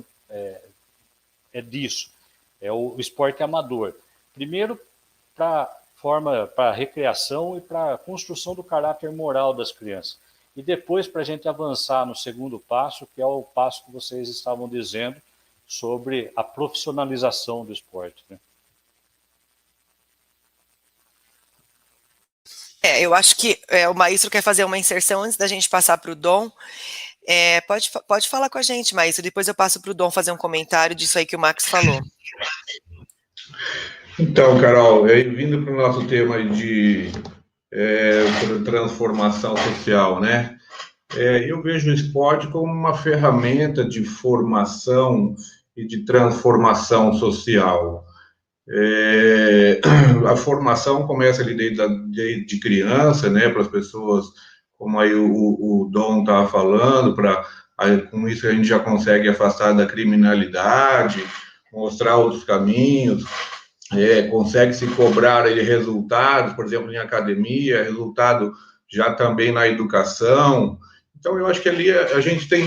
é disso. É o esporte amador. Primeiro, para recreação e para a construção do caráter moral das crianças. E depois, para a gente avançar no segundo passo, que é o passo que vocês estavam dizendo sobre a profissionalização do esporte, né? Eu acho que o Maístro quer fazer uma inserção antes da gente passar para o Dom. Pode falar com a gente, Maístro, depois eu passo para o Dom fazer um comentário disso aí que o Max falou. Então, Carol, vindo para o nosso tema de transformação social, né? Eu vejo o esporte como uma ferramenta de formação e de transformação social. A formação começa ali desde criança, né, para as pessoas, como aí o Dom estava falando, com isso a gente já consegue afastar da criminalidade, mostrar outros caminhos, consegue se cobrar aí resultados, por exemplo, em academia, resultado já também na educação. Então, eu acho que ali a gente tem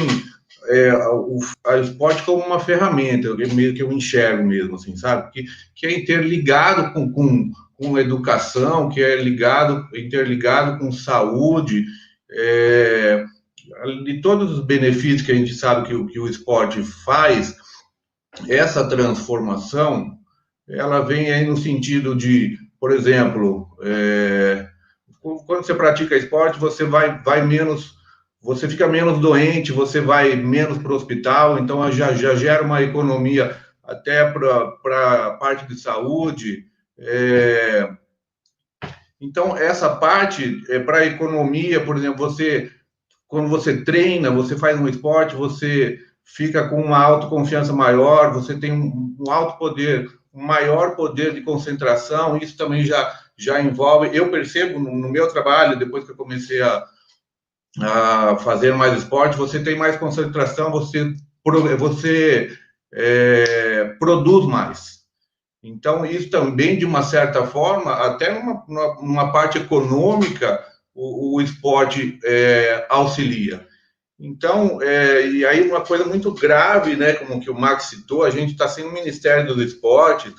o esporte como uma ferramenta, meio que eu enxergo mesmo, assim, sabe? Que é interligado com educação, que é interligado com saúde, de todos os benefícios que a gente sabe que o esporte faz, essa transformação, ela vem aí no sentido de, por exemplo, quando você pratica esporte, você você fica menos doente, você vai menos para o hospital, então já gera uma economia até para a parte de saúde. Então, essa parte para a economia, por exemplo, quando você treina, você faz um esporte, você fica com uma autoconfiança maior, você tem um alto poder, um maior poder de concentração, isso também já envolve, eu percebo no meu trabalho, depois que eu comecei a fazer mais esporte, você tem mais concentração, você produz mais. Então, isso também, de uma certa forma, até numa parte econômica, o esporte auxilia. Então, e aí uma coisa muito grave, né, como que o Max citou, a gente está sem o Ministério do Esporte,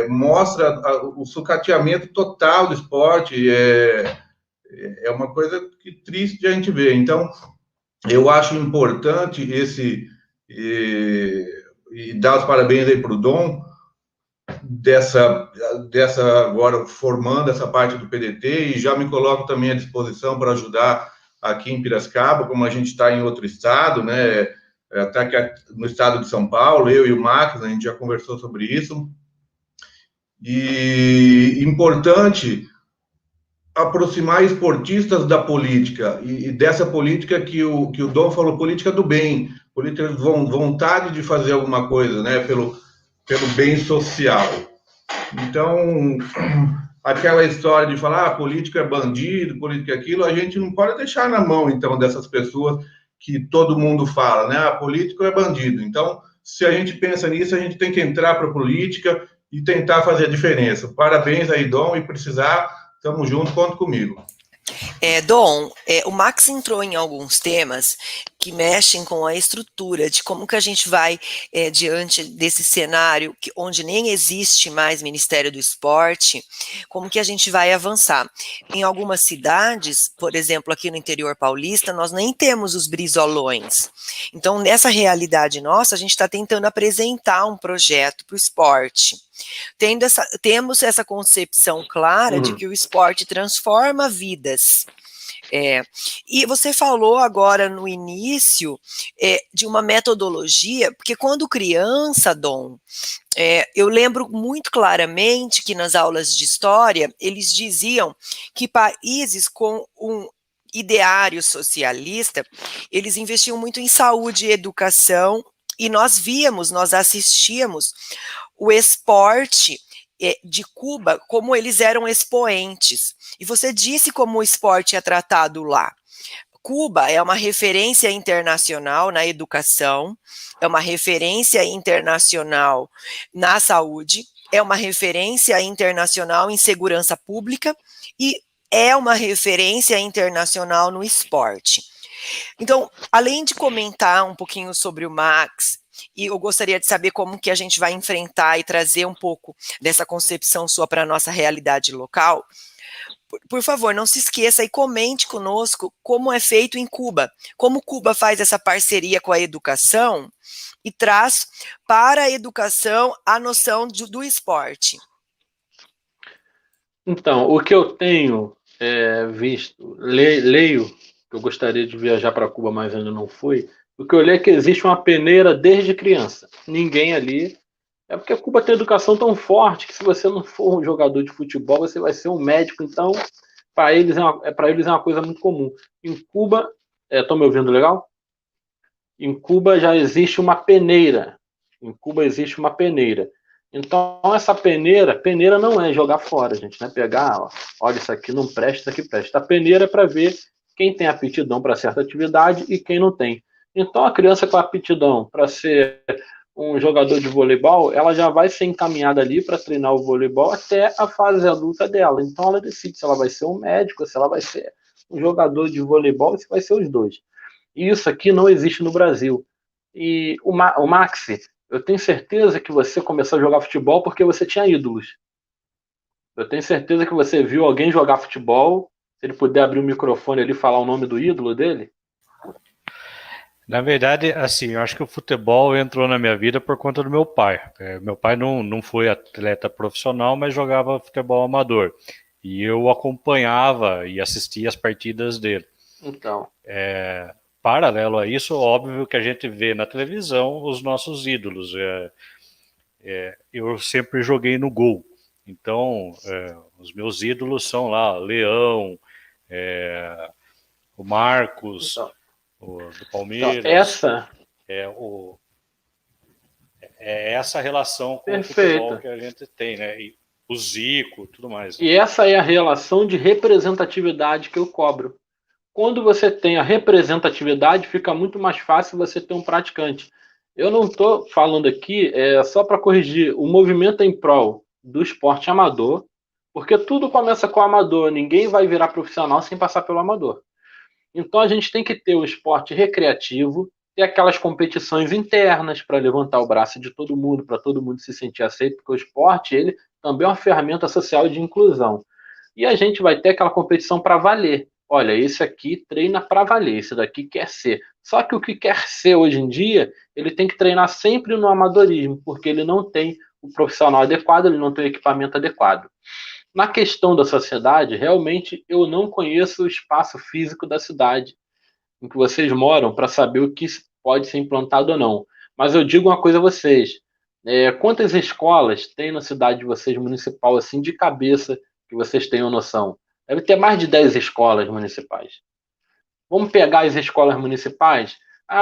mostra o sucateamento total do esporte, é uma coisa que triste de a gente ver. Então, eu acho importante e dar os parabéns aí para o Dom, dessa agora formando essa parte do PDT, e já me coloco também à disposição para ajudar aqui em Piracicaba, como a gente está em outro estado, né? Até aqui no estado de São Paulo, eu e o Max, a gente já conversou sobre isso. E importante aproximar esportistas da política, e dessa política que o Dom falou, política do bem, política de vontade de fazer alguma coisa, né? Pelo bem social. Então, aquela história de falar político é bandido, político é aquilo, a gente não pode deixar na mão, então, dessas pessoas que todo mundo fala, né? Político é bandido. Então, se a gente pensa nisso, a gente tem que entrar para a política e tentar fazer a diferença. Parabéns aí, Dom, e precisar, estamos juntos, conta comigo. Dom, o Max entrou em alguns temas que mexem com a estrutura de como que a gente vai diante desse cenário onde nem existe mais Ministério do Esporte, como que a gente vai avançar. Em algumas cidades, por exemplo, aqui no interior paulista, nós nem temos os brizolões. Então, nessa realidade nossa, a gente está tentando apresentar um projeto para o esporte. Temos essa concepção clara de que o esporte transforma vidas. E você falou agora no início de uma metodologia, porque quando criança, Dom, eu lembro muito claramente que nas aulas de história eles diziam que países com um ideário socialista, eles investiam muito em saúde e educação, e nós assistíamos o esporte de Cuba, como eles eram expoentes. E você disse como o esporte é tratado lá. Cuba é uma referência internacional na educação, é uma referência internacional na saúde, é uma referência internacional em segurança pública e é uma referência internacional no esporte. Então, além de comentar um pouquinho sobre o Max, e eu gostaria de saber como que a gente vai enfrentar e trazer um pouco dessa concepção sua para a nossa realidade local, por favor, não se esqueça e comente conosco como é feito em Cuba, como Cuba faz essa parceria com a educação e traz para a educação a noção do esporte. Então, o que eu tenho visto, leio, que eu gostaria de viajar para Cuba, mas ainda não fui, o que eu li é que existe uma peneira desde criança. Ninguém ali... É porque Cuba tem educação tão forte que se você não for um jogador de futebol, você vai ser um médico. Então, para eles é uma coisa muito comum. Em Cuba... Estão me ouvindo legal? Em Cuba já existe uma peneira. Em Cuba existe uma peneira. Então, essa peneira não é jogar fora, gente, não é pegar, olha, isso aqui não presta, isso aqui presta. A peneira é para ver quem tem aptidão para certa atividade e quem não tem. Então, a criança com aptidão para ser um jogador de voleibol, ela já vai ser encaminhada ali para treinar o voleibol até a fase adulta dela. Então, ela decide se ela vai ser um médico, se ela vai ser um jogador de voleibol, se vai ser os dois. E isso aqui não existe no Brasil. E o Maxi, eu tenho certeza que você começou a jogar futebol porque você tinha ídolos. Eu tenho certeza que você viu alguém jogar futebol. Se ele puder abrir o microfone ali e falar o nome do ídolo dele. Na verdade, assim, eu acho que o futebol entrou na minha vida por conta do meu pai. Meu pai não foi atleta profissional, mas jogava futebol amador. E eu acompanhava e assistia as partidas dele. Então. Paralelo a isso, óbvio que a gente vê na televisão os nossos ídolos. Eu sempre joguei no gol. Então, os meus ídolos são lá, Leão, o Marcos... Então. do Palmeiras. Então, essa relação com perfeito. O futebol que a gente tem, né? E o Zico, tudo mais. Né? E essa é a relação de representatividade que eu cobro. quando você tem a representatividade, fica muito mais fácil você ter um praticante. Eu não estou falando aqui, só para corrigir, o movimento em prol do esporte amador, porque tudo começa com o amador, ninguém vai virar profissional sem passar pelo amador. Então a gente tem que ter o esporte recreativo, ter aquelas competições internas para levantar o braço de todo mundo, para todo mundo se sentir aceito, porque o esporte ele também é uma ferramenta social de inclusão. E a gente vai ter aquela competição para valer. Olha, esse aqui treina para valer, esse daqui quer ser. Só que o que quer ser hoje em dia, ele tem que treinar sempre no amadorismo, porque ele não tem o profissional adequado, ele não tem o equipamento adequado. Na questão da sociedade, realmente eu não conheço o espaço físico da cidade em que vocês moram para saber o que pode ser implantado ou não. Mas eu digo uma coisa a vocês: quantas escolas tem na cidade de vocês, municipal, assim, de cabeça, que vocês tenham noção? Deve ter mais de 10 escolas municipais. Vamos pegar as escolas municipais?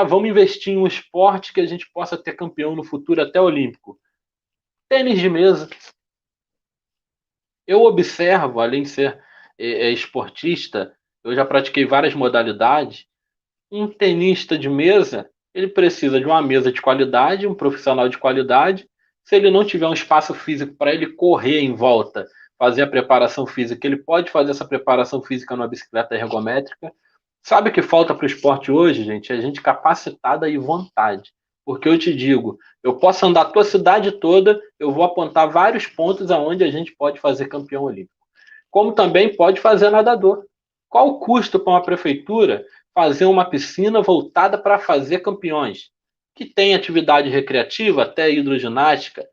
Vamos investir em um esporte que a gente possa ter campeão no futuro até olímpico. Tênis de mesa. Eu observo, além de ser esportista, eu já pratiquei várias modalidades. Um tenista de mesa, ele precisa de uma mesa de qualidade, um profissional de qualidade. Se ele não tiver um espaço físico para ele correr em volta, fazer a preparação física, ele pode fazer essa preparação física numa bicicleta ergométrica. Sabe o que falta para o esporte hoje, gente? É gente capacitada e vontade. Porque eu te digo, eu posso andar a tua cidade toda, eu vou apontar vários pontos aonde a gente pode fazer campeão olímpico. Como também pode fazer nadador. Qual o custo para uma prefeitura fazer uma piscina voltada para fazer campeões? Que tem atividade recreativa, até hidroginástica,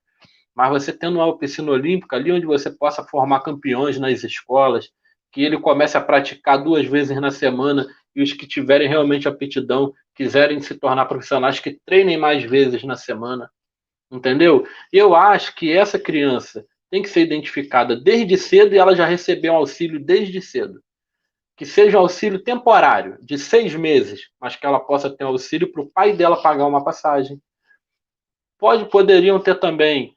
mas você tendo uma piscina olímpica ali onde você possa formar campeões nas escolas, que ele comece a praticar 2 vezes na semana e os que tiverem realmente aptidão, quiserem se tornar profissionais, que treinem mais vezes na semana, entendeu? E eu acho que essa criança tem que ser identificada desde cedo e ela já receber um auxílio desde cedo. Que seja um auxílio temporário, de 6 meses, mas que ela possa ter um auxílio para o pai dela pagar uma passagem. Poderiam ter também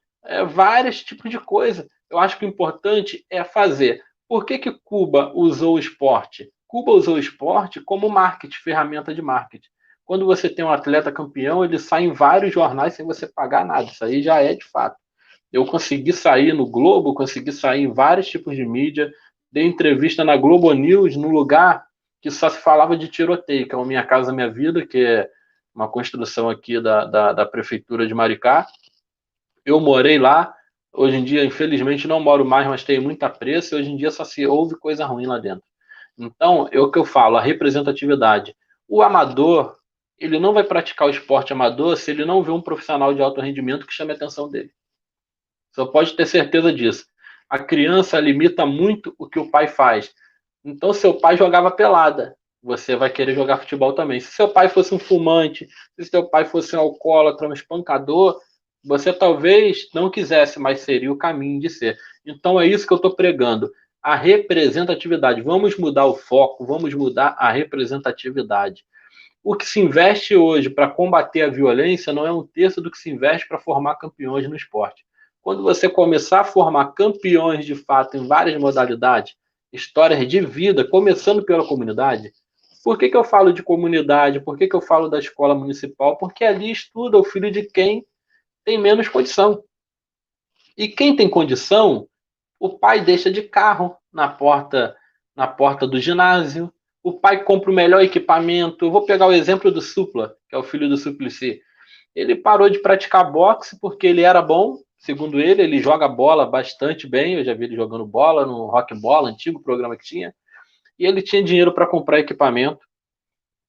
vários tipos de coisa. Eu acho que o importante é fazer. Por que Cuba usou o esporte? Cuba usou o esporte como marketing, ferramenta de marketing. Quando você tem um atleta campeão, ele sai em vários jornais sem você pagar nada. Isso aí já é de fato. Eu consegui sair no Globo, consegui sair em vários tipos de mídia, dei entrevista na Globo News, num lugar que só se falava de tiroteio, que é o Minha Casa Minha Vida, que é uma construção aqui da Prefeitura de Maricá. Eu morei lá, hoje em dia, infelizmente, não moro mais, mas tenho muito apreço, e hoje em dia só se ouve coisa ruim lá dentro. Então, é o que eu falo, a representatividade. O amador, ele não vai praticar o esporte amador se ele não vê um profissional de alto rendimento que chame a atenção dele. Só pode ter certeza disso. A criança limita muito o que o pai faz. Então, seu pai jogava pelada, você vai querer jogar futebol também. Se seu pai fosse um fumante, se seu pai fosse um alcoólatra, um espancador, você talvez não quisesse, mas seria o caminho de ser. Então, é isso que eu estou pregando. A representatividade. Vamos mudar o foco, vamos mudar a representatividade. O que se investe hoje para combater a violência não é 1/3 do que se investe para formar campeões no esporte. Quando você começar a formar campeões de fato em várias modalidades, histórias de vida, começando pela comunidade. Por que eu falo de comunidade? Por que eu falo da escola municipal? Porque ali estuda o filho de quem tem menos condição. E quem tem condição, o pai deixa de carro na porta do ginásio, o pai compra o melhor equipamento. Eu vou pegar o exemplo do Supla, que é o filho do Suplicy. Ele parou de praticar boxe porque ele era bom, segundo ele joga bola bastante bem, eu já vi ele jogando bola no Rock Bola, antigo programa que tinha, e ele tinha dinheiro para comprar equipamento.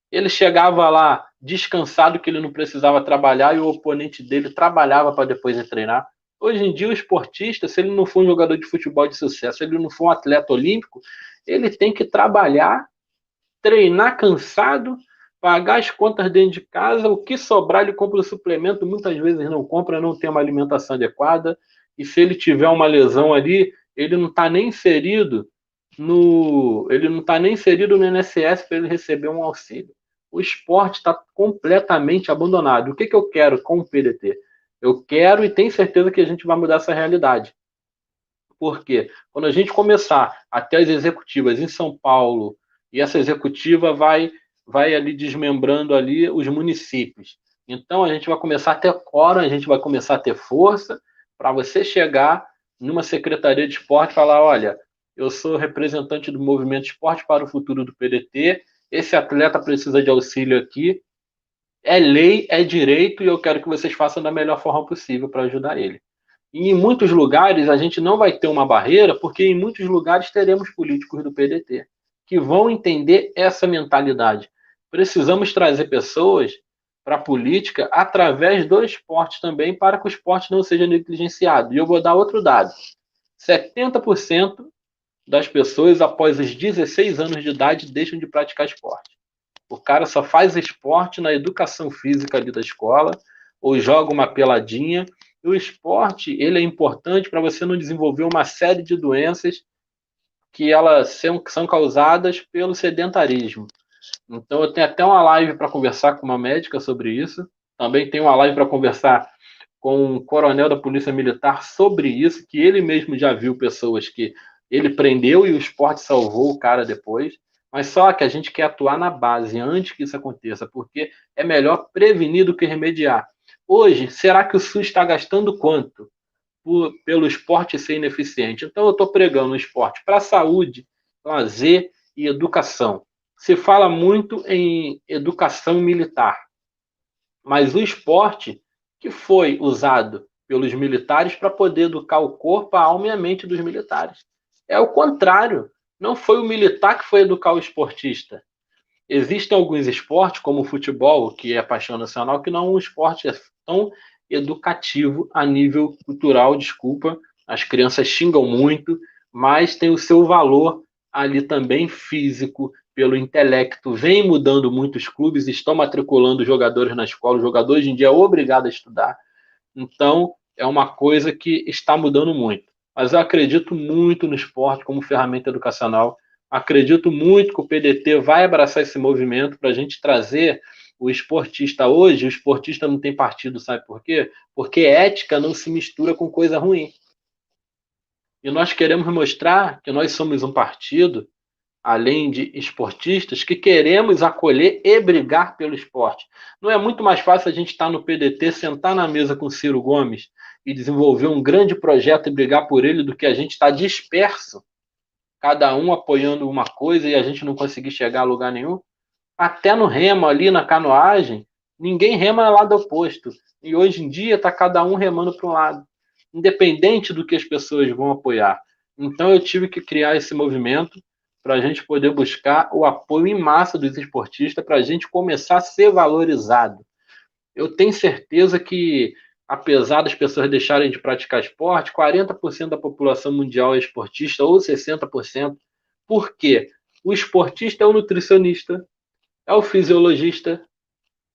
Ele chegava lá descansado que ele não precisava trabalhar e o oponente dele trabalhava para depois ir treinar. Hoje em dia o esportista, se ele não for um jogador de futebol de sucesso, se ele não for um atleta olímpico, ele tem que trabalhar, treinar cansado, pagar as contas dentro de casa, o que sobrar ele compra o suplemento, muitas vezes não compra, não tem uma alimentação adequada, e se ele tiver uma lesão ali, ele não está nem inserido no INSS para ele receber um auxílio. O esporte está completamente abandonado. O que eu quero com o PDT? Eu quero e tenho certeza que a gente vai mudar essa realidade. Por quê? Quando a gente começar a ter as executivas em São Paulo, e essa executiva vai ali desmembrando ali os municípios. Então, a gente vai começar a ter quórum, a gente vai começar a ter força para você chegar numa secretaria de esporte e falar, olha, eu sou representante do Movimento Esporte para o Futuro do PDT, esse atleta precisa de auxílio aqui, é lei, é direito, e eu quero que vocês façam da melhor forma possível para ajudar ele. E em muitos lugares a gente não vai ter uma barreira, porque em muitos lugares teremos políticos do PDT que vão entender essa mentalidade. Precisamos trazer pessoas para a política através do esporte também, para que o esporte não seja negligenciado. E eu vou dar outro dado. 70% das pessoas, após os 16 anos de idade, deixam de praticar esporte. O cara só faz esporte na educação física ali da escola, ou joga uma peladinha. E o esporte, ele é importante para você não desenvolver uma série de doenças que elas são causadas pelo sedentarismo. Então, eu tenho até uma live para conversar com uma médica sobre isso. Também tenho uma live para conversar com um coronel da Polícia Militar sobre isso, que ele mesmo já viu pessoas que ele prendeu e o esporte salvou o cara depois. Mas só que a gente quer atuar na base antes que isso aconteça, porque é melhor prevenir do que remediar. Hoje, será que o SUS está gastando quanto pelo esporte ser ineficiente? Então, eu estou pregando o esporte para saúde, lazer e educação. Se fala muito em educação militar, mas o esporte que foi usado pelos militares para poder educar o corpo, a alma e a mente dos militares. É o contrário. Não foi o militar que foi educar o esportista. Existem alguns esportes, como o futebol, que é paixão nacional, que não é um esporte tão educativo a nível cultural, desculpa. As crianças xingam muito, mas tem o seu valor ali também físico, pelo intelecto. Vem mudando muitos clubes, estão matriculando jogadores na escola, o jogador hoje em dia é obrigado a estudar. Então, é uma coisa que está mudando muito. Mas eu acredito muito no esporte como ferramenta educacional. Acredito muito que o PDT vai abraçar esse movimento para a gente trazer o esportista. Hoje, o esportista não tem partido, sabe por quê? Porque ética não se mistura com coisa ruim. E nós queremos mostrar que nós somos um partido, além de esportistas, que queremos acolher e brigar pelo esporte. Não é muito mais fácil a gente estar no PDT, sentar na mesa com Ciro Gomes e desenvolver um grande projeto e brigar por ele do que a gente estar disperso, cada um apoiando uma coisa e a gente não conseguir chegar a lugar nenhum? Até no remo ali, na canoagem, ninguém rema lado oposto. E hoje em dia está cada um remando para um lado, independente do que as pessoas vão apoiar. Então eu tive que criar esse movimento para a gente poder buscar o apoio em massa dos esportistas, para a gente começar a ser valorizado. Eu tenho certeza que, apesar das pessoas deixarem de praticar esporte, 40% da população mundial é esportista, ou 60%. Por quê? O esportista é o nutricionista, é o fisiologista,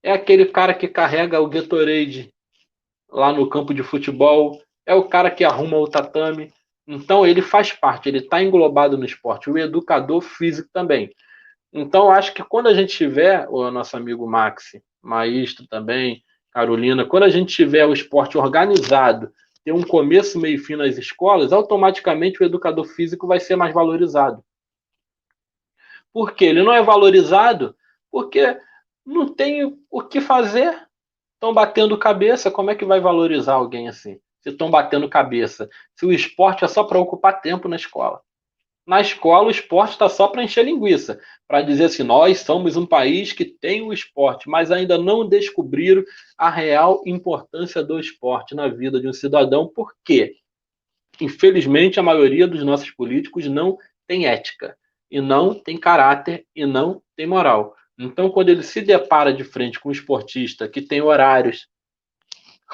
é aquele cara que carrega o Gatorade lá no campo de futebol, é o cara que arruma o tatame. Então, ele faz parte, ele está englobado no esporte. O educador físico também. Então, acho que quando a gente tiver, o nosso amigo Maxi, Maestro também, Carolina, quando a gente tiver o esporte organizado, ter um começo, meio e fim nas escolas, automaticamente o educador físico vai ser mais valorizado. Por quê? Ele não é valorizado porque não tem o que fazer. Estão batendo cabeça, como é que vai valorizar alguém assim? Se estão batendo cabeça. Se o esporte é só para ocupar tempo na escola. Na escola, o esporte está só para encher linguiça, para dizer assim, nós somos um país que tem o esporte, mas ainda não descobriram a real importância do esporte na vida de um cidadão. Por quê? Infelizmente, a maioria dos nossos políticos não tem ética, e não tem caráter, e não tem moral. Então, quando ele se depara de frente com um esportista que tem horários,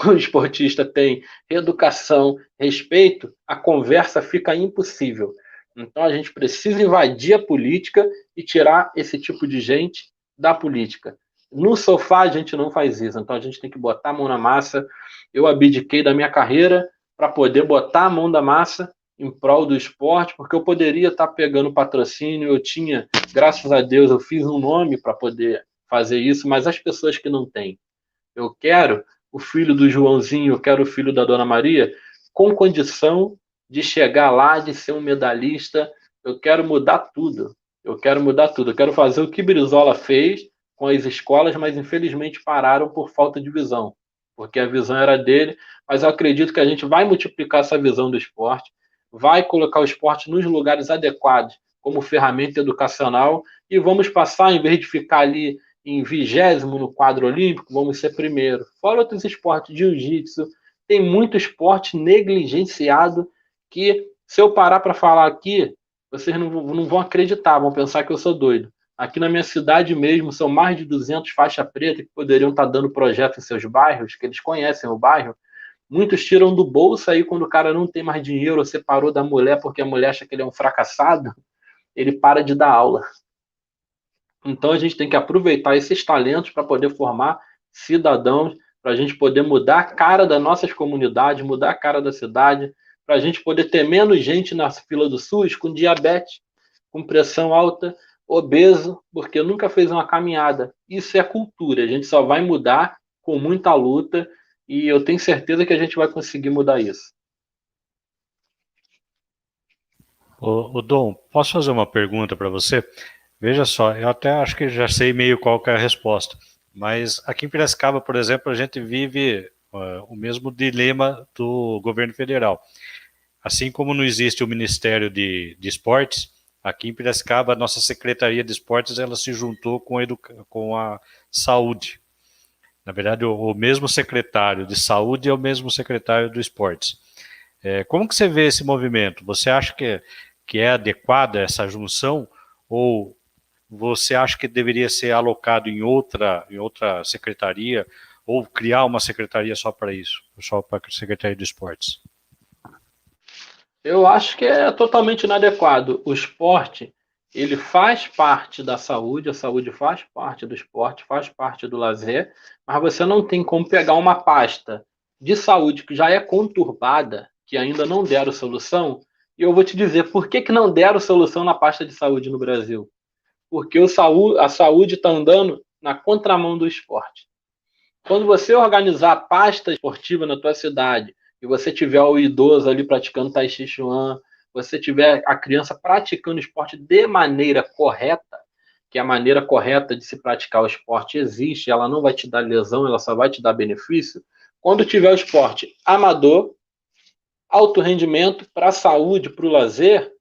o esportista tem educação, respeito, a conversa fica impossível. Então a gente precisa invadir a política e tirar esse tipo de gente da política. No sofá a gente não faz isso, então a gente tem que botar a mão na massa. Eu abdiquei da minha carreira para poder botar a mão da massa em prol do esporte, porque eu poderia estar pegando patrocínio, eu tinha, graças a Deus, eu fiz um nome para poder fazer isso, mas as pessoas que não têm, eu quero o filho do Joãozinho, eu quero o filho da Dona Maria, com condição de chegar lá, de ser um medalhista. Eu quero mudar tudo. Eu quero mudar tudo. Eu quero fazer o que Brizola fez com as escolas, mas infelizmente pararam por falta de visão, porque a visão era dele. Mas eu acredito que a gente vai multiplicar essa visão do esporte, vai colocar o esporte nos lugares adequados como ferramenta educacional e vamos passar, em vez de ficar ali em 20º no quadro olímpico, vamos ser primeiro. Fora outros esportes, jiu-jitsu, tem muito esporte negligenciado que, se eu parar para falar aqui, vocês não vão acreditar, vão pensar que eu sou doido. Aqui na minha cidade mesmo, são mais de 200 faixa preta que poderiam estar dando projeto em seus bairros, que eles conhecem o bairro. Muitos tiram do bolso aí quando o cara não tem mais dinheiro ou separou da mulher porque a mulher acha que ele é um fracassado, ele para de dar aula. Então a gente tem que aproveitar esses talentos para poder formar cidadãos, para a gente poder mudar a cara das nossas comunidades, mudar a cara da cidade, para a gente poder ter menos gente na fila do SUS com diabetes, com pressão alta, obeso, porque nunca fez uma caminhada. Isso é cultura, a gente só vai mudar com muita luta e eu tenho certeza que a gente vai conseguir mudar isso. Ô Dom, posso fazer uma pergunta para você? Veja só, eu até acho que já sei meio qual que é a resposta, mas aqui em Piracicaba, por exemplo, a gente vive o mesmo dilema do governo federal. Assim como não existe o Ministério de Esportes, aqui em Piracicaba, a nossa Secretaria de Esportes ela se juntou com a Saúde. Na verdade, o mesmo secretário de Saúde é o mesmo secretário do Esportes. Como que você vê esse movimento? Você acha que é adequada essa junção ou você acha que deveria ser alocado em outra secretaria ou criar uma secretaria só para isso, só para a Secretaria de Esportes? Eu acho que é totalmente inadequado. O esporte, ele faz parte da saúde, a saúde faz parte do esporte, faz parte do lazer, mas você não tem como pegar uma pasta de saúde que já é conturbada, que ainda não deram solução, e eu vou te dizer por que não deram solução na pasta de saúde no Brasil. Porque a saúde está andando na contramão do esporte. Quando você organizar a pasta esportiva na tua cidade e você tiver o idoso ali praticando Tai Chi Chuan, você tiver a criança praticando esporte de maneira correta, que a maneira correta de se praticar o esporte existe, ela não vai te dar lesão, ela só vai te dar benefício. Quando tiver o esporte amador, alto rendimento, para a saúde, para o lazer,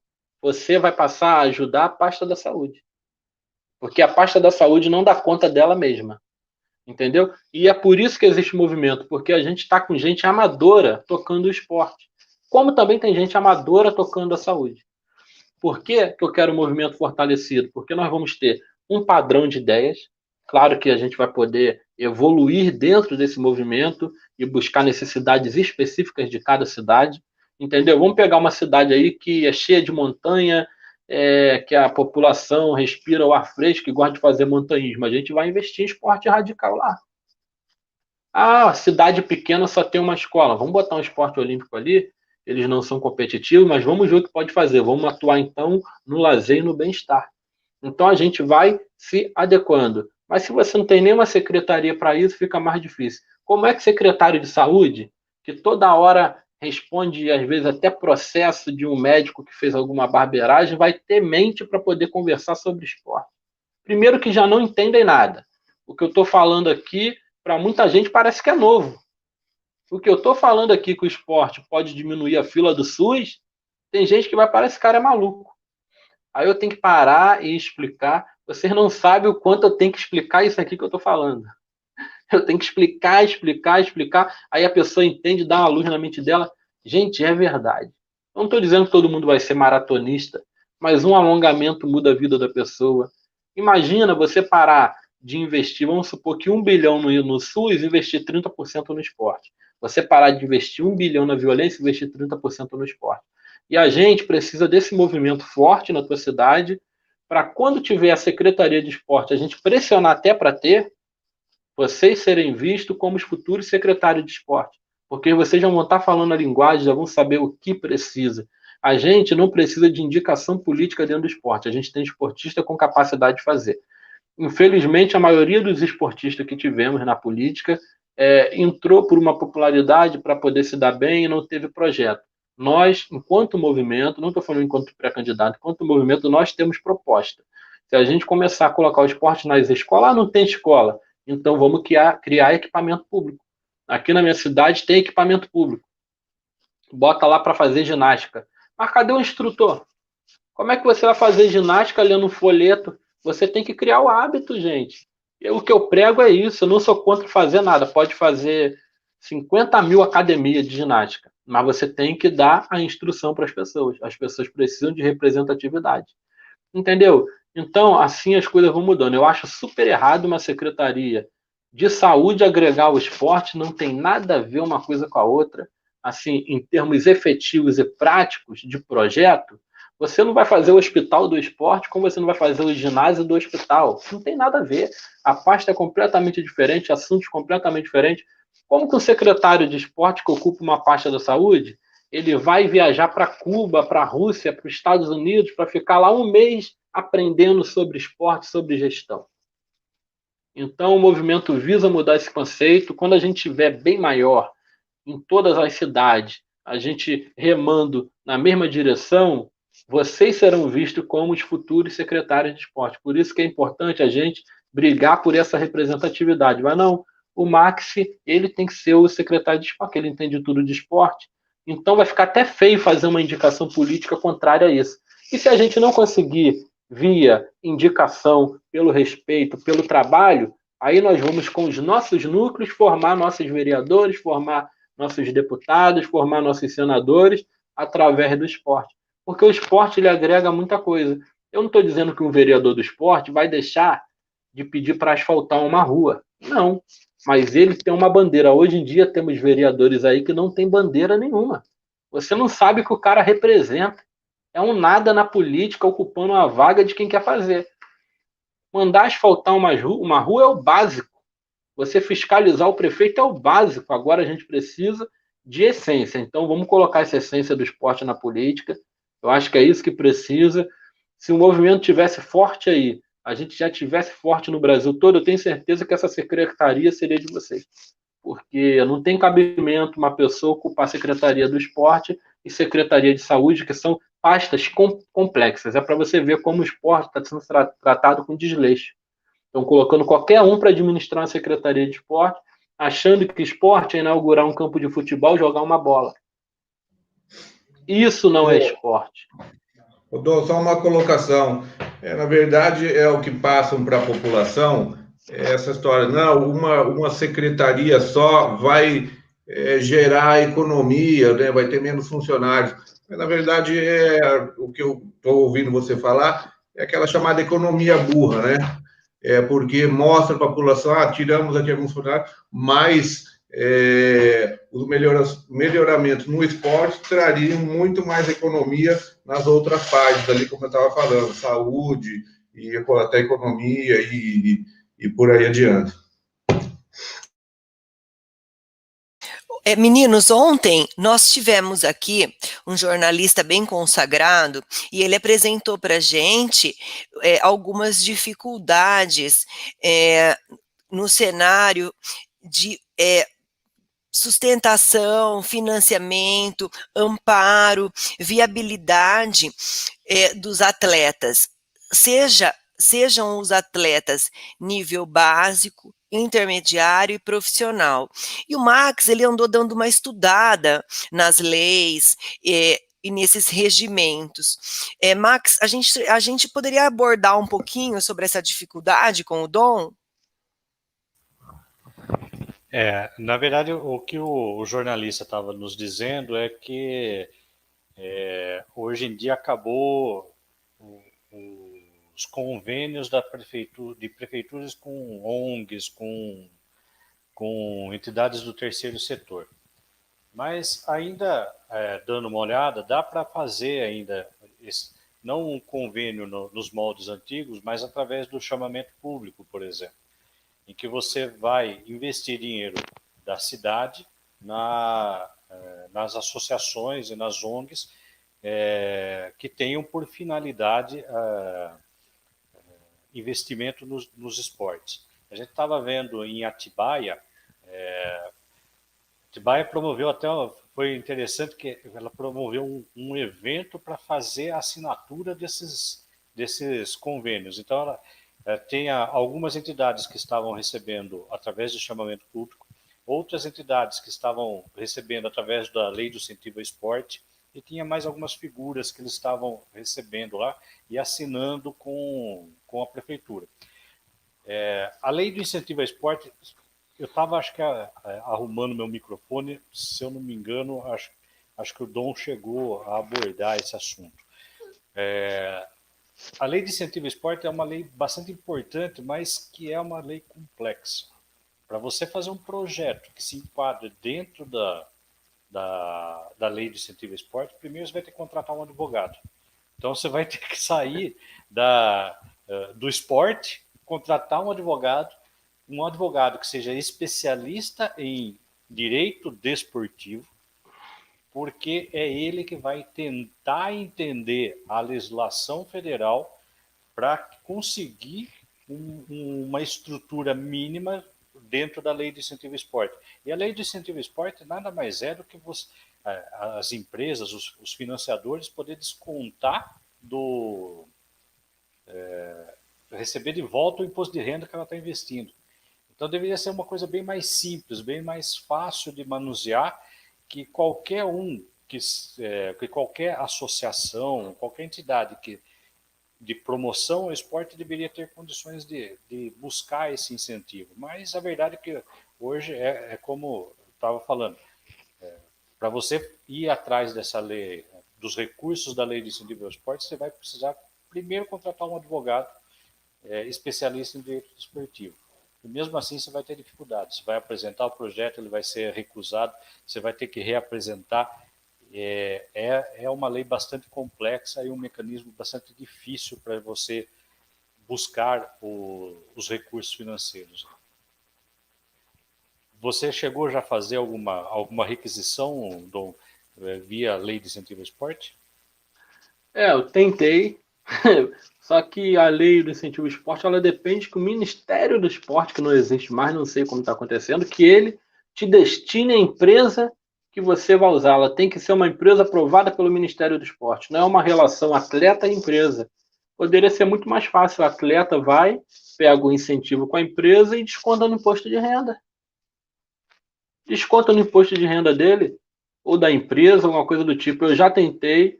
você vai passar a ajudar a pasta da saúde. Porque a pasta da saúde não dá conta dela mesma. Entendeu? E é por isso que existe movimento, porque a gente está com gente amadora tocando o esporte. Como também tem gente amadora tocando a saúde. Por que eu quero o movimento fortalecido? Porque nós vamos ter um padrão de ideias. Claro que a gente vai poder evoluir dentro desse movimento e buscar necessidades específicas de cada cidade. Entendeu? Vamos pegar uma cidade aí que é cheia de montanha, que a população respira o ar fresco e gosta de fazer montanhismo. A gente vai investir em esporte radical lá. Ah, cidade pequena só tem uma escola. Vamos botar um esporte olímpico ali. Eles não são competitivos, mas vamos ver o que pode fazer. Vamos atuar, então, no lazer e no bem-estar. Então, a gente vai se adequando. Mas se você não tem nenhuma secretaria para isso, fica mais difícil. Como é que secretário de saúde, que toda hora responde, às vezes, até processo de um médico que fez alguma barbeiragem, vai ter mente para poder conversar sobre esporte? Primeiro que já não entendem nada. O que eu estou falando aqui, para muita gente, parece que é novo. O que eu estou falando aqui que o esporte pode diminuir a fila do SUS, tem gente que vai parar, esse cara é maluco. Aí eu tenho que parar e explicar. Vocês não sabem o quanto eu tenho que explicar isso aqui que eu estou falando. Eu tenho que explicar. Aí a pessoa entende, dá uma luz na mente dela. Gente, é verdade. Eu não estou dizendo que todo mundo vai ser maratonista, mas um alongamento muda a vida da pessoa. Imagina você parar de investir, vamos supor que 1 bilhão no SUS, investir 30% no esporte. Você parar de investir 1 bilhão na violência, investir 30% no esporte. E a gente precisa desse movimento forte na tua cidade, para quando tiver a Secretaria de Esporte, a gente pressionar até para ter, vocês serem vistos como os futuros secretários de esporte. Porque vocês já vão estar falando a linguagem, já vão saber o que precisa. A gente não precisa de indicação política dentro do esporte. A gente tem esportista com capacidade de fazer. Infelizmente, a maioria dos esportistas que tivemos na política entrou por uma popularidade para poder se dar bem e não teve projeto. Nós, enquanto movimento, não estou falando enquanto pré-candidato, enquanto movimento, nós temos proposta. Se a gente começar a colocar o esporte nas escolas, não tem escola, então vamos criar equipamento público. Aqui na minha cidade tem equipamento público. Bota lá para fazer ginástica. Mas cadê o instrutor? Como é que você vai fazer ginástica lendo um folheto? Você tem que criar o hábito, gente. O que eu prego é isso. Eu não sou contra fazer nada. Pode fazer 50 mil academias de ginástica. Mas você tem que dar a instrução para as pessoas. As pessoas precisam de representatividade. Entendeu? Então, assim as coisas vão mudando. Eu acho super errado uma secretaria de saúde agregar o esporte. Não tem nada a ver uma coisa com a outra. Assim, em termos efetivos e práticos de projeto, você não vai fazer o hospital do esporte como você não vai fazer o ginásio do hospital. Não tem nada a ver. A pasta é completamente diferente, assuntos completamente diferentes. Como que um secretário de esporte que ocupa uma pasta da saúde, ele vai viajar para Cuba, para a Rússia, para os Estados Unidos, para ficar lá um mês aprendendo sobre esporte, sobre gestão? Então, o movimento visa mudar esse conceito. Quando a gente tiver bem maior, em todas as cidades, a gente remando na mesma direção, vocês serão vistos como os futuros secretários de esporte. Por isso que é importante a gente brigar por essa representatividade. Mas não, o Maxi, ele tem que ser o secretário de esporte, ele entende tudo de esporte. Então vai ficar até feio fazer uma indicação política contrária a isso. E se a gente não conseguir via indicação, pelo respeito, pelo trabalho, aí nós vamos com os nossos núcleos formar nossos vereadores, formar nossos deputados, formar nossos senadores através do esporte. Porque o esporte ele agrega muita coisa. Eu não estou dizendo que um vereador do esporte vai deixar de pedir para asfaltar uma rua. Não. Mas ele tem uma bandeira. Hoje em dia temos vereadores aí que não tem bandeira nenhuma. Você não sabe o que o cara representa. É um nada na política ocupando a vaga de quem quer fazer. Mandar asfaltar uma rua é o básico. Você fiscalizar o prefeito é o básico. Agora a gente precisa de essência. Então vamos colocar essa essência do esporte na política. Eu acho que é isso que precisa. Se o movimento tivesse forte aí, a gente já tivesse forte no Brasil todo, eu tenho certeza que essa secretaria seria de vocês. Porque não tem cabimento uma pessoa ocupar a secretaria do esporte e secretaria de saúde, que são pastas complexas. É para você ver como o esporte está sendo tratado com desleixo. Estão colocando qualquer um para administrar uma secretaria de esporte, achando que esporte é inaugurar um campo de futebol e jogar uma bola. Isso não é esporte. Dou só uma colocação. Na verdade, é o que passam para a população, essa história. Não, uma secretaria só vai gerar economia, né? Vai ter menos funcionários. Mas, na verdade, o que eu estou ouvindo você falar é aquela chamada economia burra, né? Porque mostra para a população, tiramos aqui alguns funcionários, mas os melhoramentos no esporte trariam muito mais economia nas outras partes, ali como eu estava falando, saúde, e até economia e por aí adiante. Meninos, ontem nós tivemos aqui um jornalista bem consagrado e ele apresentou para a gente algumas dificuldades no cenário de sustentação, financiamento, amparo, viabilidade dos atletas, sejam os atletas nível básico, intermediário e profissional. E o Max, ele andou dando uma estudada nas leis e nesses regimentos. Max, a gente poderia abordar um pouquinho sobre essa dificuldade com o Dom? Na verdade, o que o jornalista estava nos dizendo é que hoje em dia acabou os convênios de prefeituras com ONGs, com entidades do terceiro setor. Mas ainda, dando uma olhada, dá para fazer ainda, não um convênio nos moldes antigos, mas através do chamamento público, por exemplo, em que você vai investir dinheiro da cidade nas associações e nas ONGs que tenham por finalidade investimento nos esportes. A gente estava vendo em Atibaia, Atibaia promoveu até, foi interessante que ela promoveu um evento para fazer a assinatura desses convênios. Então, tem algumas entidades que estavam recebendo através do chamamento público, outras entidades que estavam recebendo através da lei do incentivo ao esporte, e tinha mais algumas figuras que eles estavam recebendo lá e assinando com a prefeitura. A lei do incentivo ao esporte, eu estava, acho que, arrumando meu microfone, se eu não me engano, acho que o Dom chegou a abordar esse assunto. A lei de incentivo ao esporte é uma lei bastante importante, mas que é uma lei complexa. Para você fazer um projeto que se enquadre dentro da lei de incentivo ao esporte, primeiro você vai ter que contratar um advogado. Então você vai ter que sair do esporte, contratar um advogado que seja especialista em direito desportivo, porque é ele que vai tentar entender a legislação federal para conseguir uma estrutura mínima dentro da lei de incentivo ao esporte. E a lei de incentivo ao esporte nada mais é do que as empresas, os financiadores, poder descontar receber de volta o imposto de renda que ela está investindo. Então deveria ser uma coisa bem mais simples, bem mais fácil de manusear, que qualquer que qualquer associação, qualquer entidade de promoção ao esporte deveria ter condições de buscar esse incentivo. Mas a verdade é que hoje é como eu estava falando, para você ir atrás dessa lei, dos recursos da lei de incentivo ao esporte, você vai precisar primeiro contratar um advogado especialista em direito desportivo. E mesmo assim você vai ter dificuldades. Você vai apresentar o projeto, ele vai ser recusado, você vai ter que reapresentar. É uma lei bastante complexa e um mecanismo bastante difícil para você buscar os recursos financeiros. Você chegou já a fazer alguma requisição, Dom, via lei de incentivo ao esporte? Eu tentei, só que a lei do incentivo ao esporte, ela depende que o Ministério do Esporte, que não existe mais, não sei como está acontecendo, que ele te destine a empresa que você vai usar. Ela tem que ser uma empresa aprovada pelo Ministério do Esporte, não é uma relação atleta e empresa. Poderia ser muito mais fácil, o atleta vai, pega o incentivo com a empresa e desconta no imposto de renda. Desconta no imposto de renda dele, ou da empresa, alguma coisa do tipo. Eu já tentei,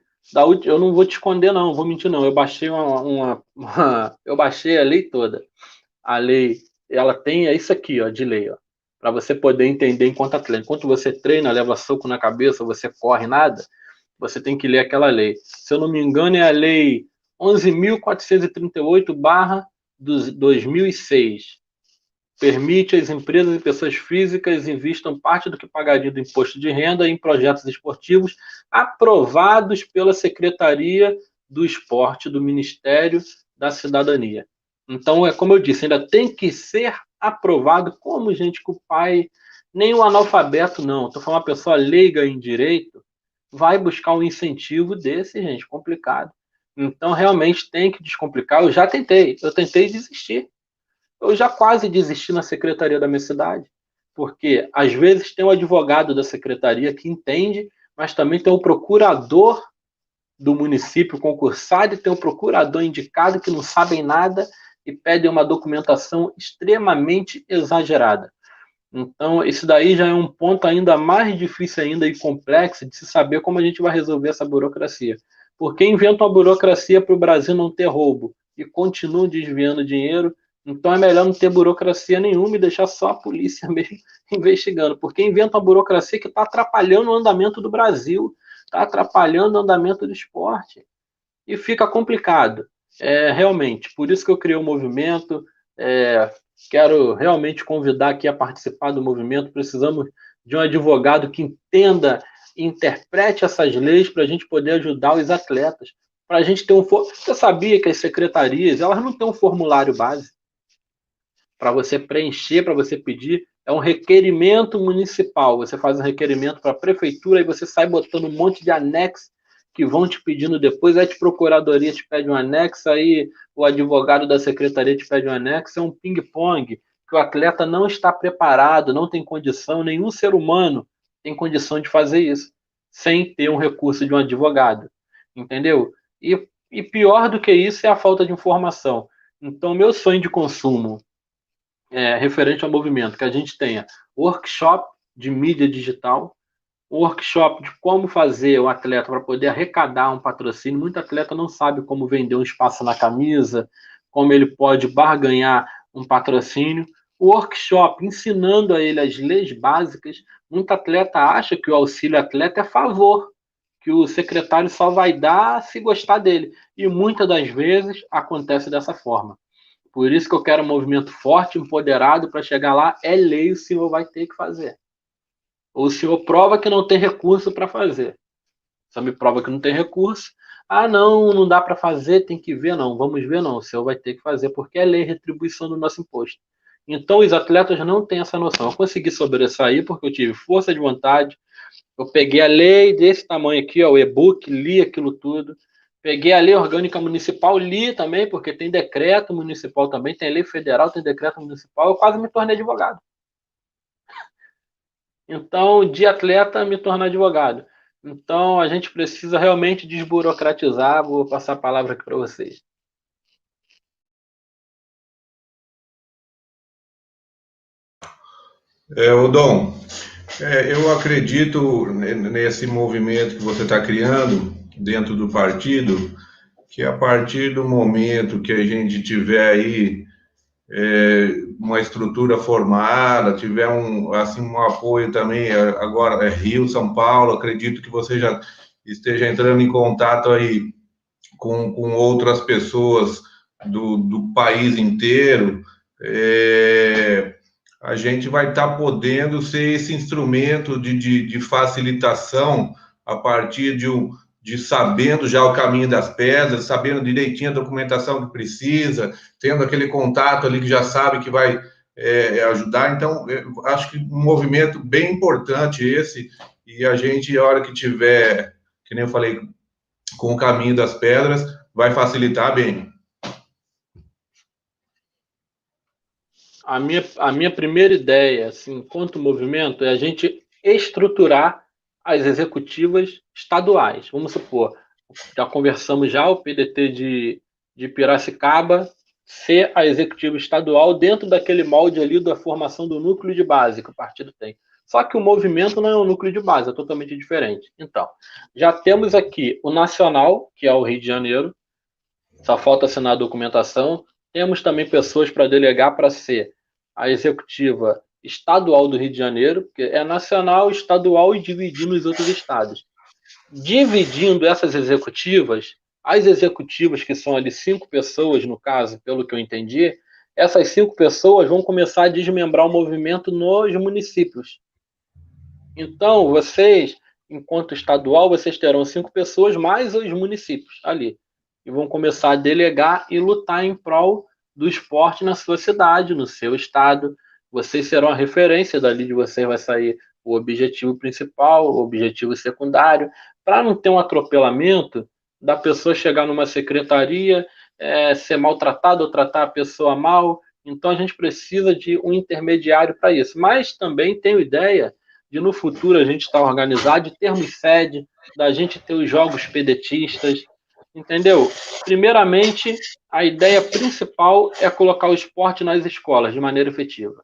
eu não vou te esconder não, vou mentir não, eu baixei eu baixei a lei toda. A lei, ela tem isso aqui, ó, de lei, ó, para você poder entender enquanto atleta. Enquanto você treina, leva soco na cabeça, você corre, nada, você tem que ler aquela lei. Se eu não me engano, é a lei 11.438/2006. Permite às empresas e pessoas físicas investam parte do que pagariam do imposto de renda em projetos esportivos aprovados pela Secretaria do Esporte do Ministério da Cidadania. Então, como eu disse, ainda tem que ser aprovado. Como, gente, que o pai, nem o analfabeto, não, estou falando uma pessoa leiga em direito, vai buscar um incentivo desse, gente, complicado. Então, realmente tem que descomplicar. Eu tentei desistir. Eu já quase desisti na secretaria da minha cidade, porque às vezes tem um advogado da secretaria que entende, mas também tem o procurador do município concursado e tem o procurador indicado que não sabem nada e pedem uma documentação extremamente exagerada. Então, isso daí já é um ponto ainda mais difícil ainda e complexo de se saber como a gente vai resolver essa burocracia. Porque inventam a burocracia para o Brasil não ter roubo e continuam desviando dinheiro. Então é melhor não ter burocracia nenhuma e deixar só a polícia mesmo investigando. Porque inventam a burocracia que está atrapalhando o andamento do Brasil, está atrapalhando o andamento do esporte. E fica complicado. Realmente, por isso que eu criei o movimento. Quero realmente convidar aqui a participar do movimento. Precisamos de um advogado que entenda e interprete essas leis para a gente poder ajudar os atletas. Para a gente ter Você sabia que as secretarias elas não têm um formulário base para você preencher, para você pedir? É um requerimento municipal. Você faz um requerimento para a prefeitura e você sai botando um monte de anexo que vão te pedindo depois. Aí a procuradoria te pede um anexo, aí o advogado da secretaria te pede um anexo. É um ping-pong que o atleta não está preparado, não tem condição, nenhum ser humano tem condição de fazer isso sem ter um recurso de um advogado, entendeu? E E pior do que isso é a falta de informação. Então, meu sonho de consumo referente ao movimento, que a gente tenha workshop de mídia digital, workshop de como fazer o atleta para poder arrecadar um patrocínio. Muito atleta não sabe como vender um espaço na camisa, como ele pode barganhar um patrocínio. O workshop ensinando a ele as leis básicas. Muito atleta acha que o auxílio atleta é favor, que o secretário só vai dar se gostar dele. E muitas das vezes acontece dessa forma. Por isso que eu quero um movimento forte, empoderado, para chegar lá, é lei, o senhor vai ter que fazer. Ou o senhor prova que não tem recurso para fazer. Só me prova que não tem recurso. Ah, não dá para fazer, tem que ver, não. Vamos ver, não. O senhor vai ter que fazer, porque é lei retribuição do nosso imposto. Então, os atletas não têm essa noção. Eu consegui sobressair porque eu tive força de vontade. Eu peguei a lei desse tamanho aqui, ó, o e-book, li aquilo tudo. Peguei a lei orgânica municipal, li também, porque tem decreto municipal também, tem lei federal, tem decreto municipal. Eu quase me tornei advogado. Então, de atleta, me tornar advogado. Então, a gente precisa realmente desburocratizar. Vou passar a palavra aqui para vocês. Odon, eu acredito nesse movimento que você está criando dentro do partido, que a partir do momento que a gente tiver aí uma estrutura formada, tiver um apoio também, agora Rio, São Paulo, acredito que você já esteja entrando em contato aí com outras pessoas do país inteiro, a gente vai estar podendo ser esse instrumento de facilitação a partir de sabendo já o caminho das pedras, sabendo direitinho a documentação que precisa, tendo aquele contato ali que já sabe que vai ajudar. Então, acho que um movimento bem importante esse, e a gente, a hora que tiver, que nem eu falei, com o caminho das pedras, vai facilitar bem. A minha primeira ideia, assim, quanto movimento, é a gente estruturar as executivas estaduais. Vamos supor, já conversamos já, o PDT de Piracicaba ser a executiva estadual dentro daquele molde ali da formação do núcleo de base que o partido tem. Só que o movimento não é um núcleo de base, é totalmente diferente. Então, já temos aqui o nacional, que é o Rio de Janeiro, só falta assinar a documentação. Temos também pessoas para delegar para ser a executiva estadual do Rio de Janeiro, que é nacional, estadual e dividir nos outros estados. Dividindo essas executivas, as executivas que são ali 5 pessoas, no caso, pelo que eu entendi, essas 5 pessoas vão começar a desmembrar o movimento nos municípios. Então, vocês, enquanto estadual, vocês terão 5 pessoas mais os municípios ali. E vão começar a delegar e lutar em prol do esporte na sua cidade, no seu estado. Vocês serão a referência, dali de vocês vai sair o objetivo principal, o objetivo secundário, para não ter um atropelamento da pessoa chegar numa secretaria, ser maltratada ou tratar a pessoa mal. Então a gente precisa de um intermediário para isso. Mas também tenho ideia de no futuro a gente estar organizado, de termos sede, da gente ter os jogos pedetistas, entendeu? Primeiramente, a ideia principal é colocar o esporte nas escolas de maneira efetiva.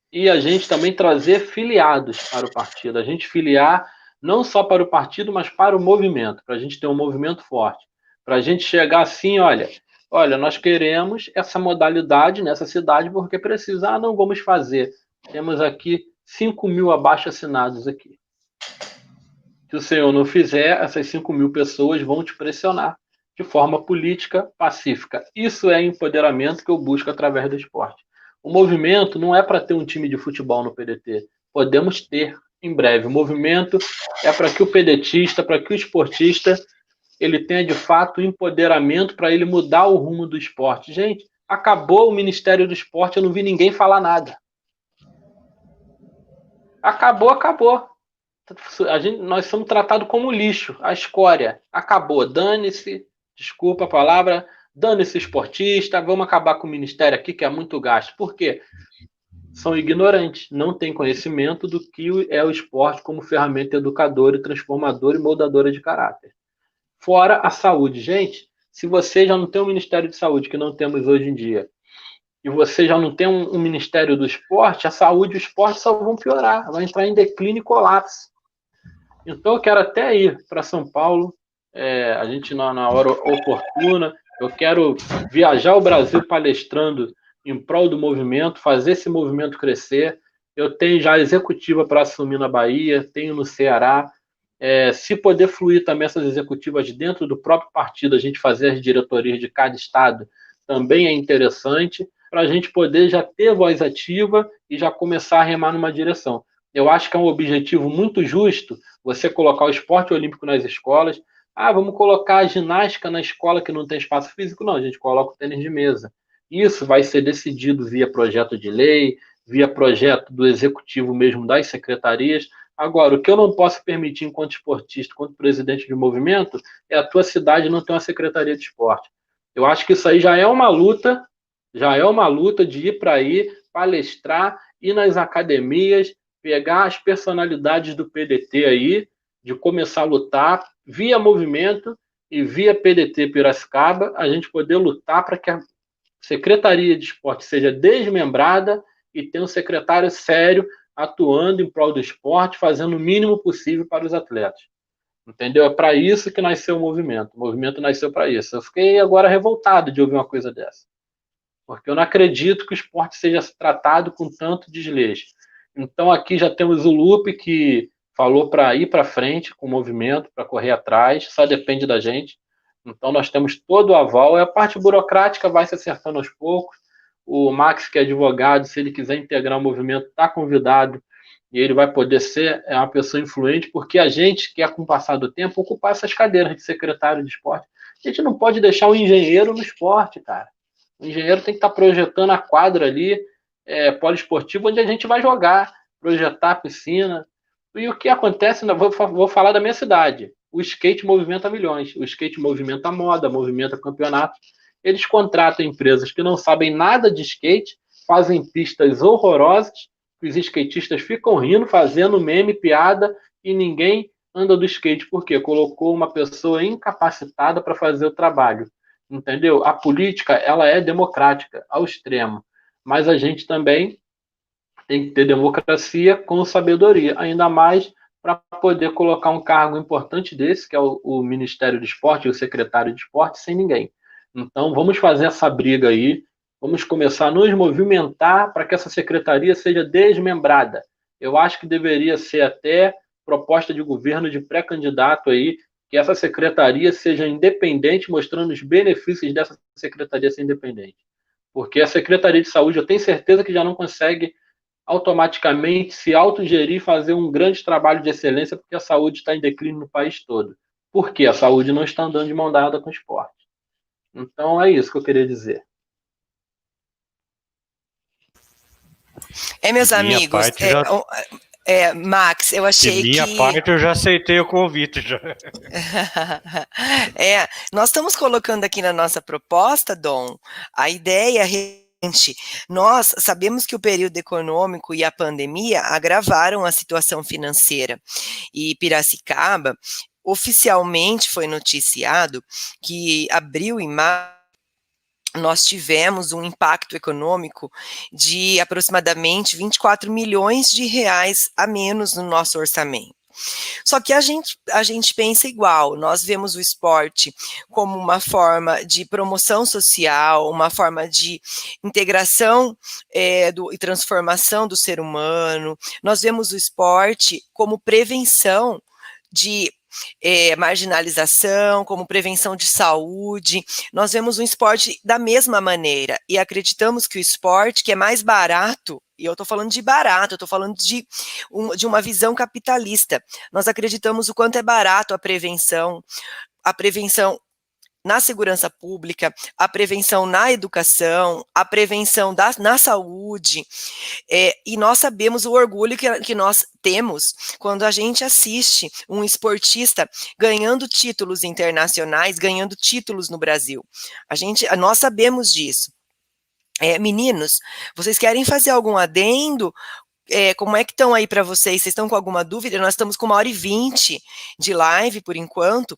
E a gente também trazer filiados para o partido. A gente filiar não só para o partido, mas para o movimento, para a gente ter um movimento forte. Para a gente chegar assim, olha, nós queremos essa modalidade nessa cidade porque precisa. Ah, não vamos fazer. Temos aqui 5.000 abaixo-assinados aqui. Se o senhor não fizer, essas 5.000 pessoas vão te pressionar de forma política, pacífica. Isso é empoderamento que eu busco através do esporte. O movimento não é para ter um time de futebol no PDT. Podemos ter em breve. O movimento é para que o pedetista, para que o esportista, ele tenha de fato empoderamento para ele mudar o rumo do esporte. Gente, acabou o Ministério do Esporte, eu não vi ninguém falar nada. Acabou. Nós somos tratados como lixo, a escória. Acabou, dane-se, desculpa a palavra, dane-se esportista, vamos acabar com o ministério aqui que é muito gasto. Por quê? São ignorantes, não têm conhecimento do que é o esporte como ferramenta educadora, transformadora e moldadora de caráter. Fora a saúde. Gente, se você já não tem um Ministério de Saúde, que não temos hoje em dia, e você já não tem um Ministério do Esporte, a saúde e o esporte só vão piorar, vai entrar em declínio e colapso. Então eu quero até ir para São Paulo, a gente na hora oportuna, eu quero viajar o Brasil palestrando em prol do movimento, fazer esse movimento crescer. Eu tenho já a executiva para assumir na Bahia, tenho no Ceará. Se poder fluir também essas executivas dentro do próprio partido, a gente fazer as diretorias de cada estado, também é interessante, para a gente poder já ter voz ativa e já começar a remar numa direção. Eu acho que é um objetivo muito justo você colocar o esporte olímpico nas escolas. Vamos colocar a ginástica na escola que não tem espaço físico? Não, a gente coloca o tênis de mesa. Isso vai ser decidido via projeto de lei, via projeto do executivo mesmo das secretarias. Agora, o que eu não posso permitir enquanto esportista, enquanto presidente de movimento, é a tua cidade não ter uma secretaria de esporte. Eu acho que isso aí já é uma luta de ir para aí, palestrar, ir nas academias, pegar as personalidades do PDT aí, de começar a lutar via movimento e via PDT Piracicaba, a gente poder lutar para que a Secretaria de Esporte seja desmembrada e tenha um secretário sério atuando em prol do esporte, fazendo o mínimo possível para os atletas. Entendeu? É para isso que nasceu o movimento. O movimento nasceu para isso. Eu fiquei agora revoltado de ouvir uma coisa dessa. Porque eu não acredito que o esporte seja tratado com tanto desleixo. Então aqui já temos o Lupe, que falou para ir para frente com o movimento, para correr atrás, só depende da gente. Então nós temos todo o aval, e a parte burocrática vai se acertando aos poucos. O Max, que é advogado, se ele quiser integrar o movimento, está convidado, e ele vai poder ser uma pessoa influente, porque a gente quer, com o passar do tempo, ocupar essas cadeiras de secretário de esporte. A gente não pode deixar o engenheiro no esporte, cara. O engenheiro tem que estar projetando a quadra ali, poliesportiva, onde a gente vai jogar, projetar a piscina. E o que acontece, vou falar da minha cidade, o skate movimenta milhões, o skate movimenta moda, movimenta campeonato. Eles contratam empresas que não sabem nada de skate, fazem pistas horrorosas, os skatistas ficam rindo, fazendo meme, piada, e ninguém anda do skate. Por quê? Colocou uma pessoa incapacitada para fazer o trabalho. Entendeu? A política, ela é democrática ao extremo, mas a gente também tem que ter democracia com sabedoria, ainda mais para poder colocar um cargo importante desse, que é o Ministério do Esporte e o secretário de Esporte, sem ninguém. Então, vamos fazer essa briga aí, vamos começar a nos movimentar para que essa secretaria seja desmembrada. Eu acho que deveria ser até proposta de governo de pré-candidato aí, que essa secretaria seja independente, mostrando os benefícios dessa secretaria ser independente. Porque a Secretaria de Saúde, eu tenho certeza que já não consegue automaticamente se autogerir e fazer um grande trabalho de excelência, porque a saúde está em declínio no país todo. Por quê? A saúde não está andando de mão dada com o esporte. Então, é isso que eu queria dizer. Meus amigos, Max, eu achei que... De minha parte, eu já aceitei o convite. Já. Nós estamos colocando aqui na nossa proposta, Dom, a ideia... Nós sabemos que o período econômico e a pandemia agravaram a situação financeira, e Piracicaba oficialmente foi noticiado que abril e maio nós tivemos um impacto econômico de aproximadamente 24 milhões de reais a menos no nosso orçamento. Só que a gente pensa igual, nós vemos o esporte como uma forma de promoção social, uma forma de integração e transformação do ser humano, nós vemos o esporte como prevenção de marginalização, como prevenção de saúde. Nós vemos o esporte da mesma maneira e acreditamos que o esporte, que é mais barato, e eu estou falando de barato, eu estou falando de uma visão capitalista, nós acreditamos o quanto é barato a prevenção na segurança pública, a prevenção na educação, a prevenção na saúde, e nós sabemos o orgulho que nós temos quando a gente assiste um esportista ganhando títulos internacionais, ganhando títulos no Brasil. Nós sabemos disso. Meninos, vocês querem fazer algum adendo? como é que estão aí para vocês? Vocês estão com alguma dúvida? Nós estamos com 1h20 de live, por enquanto.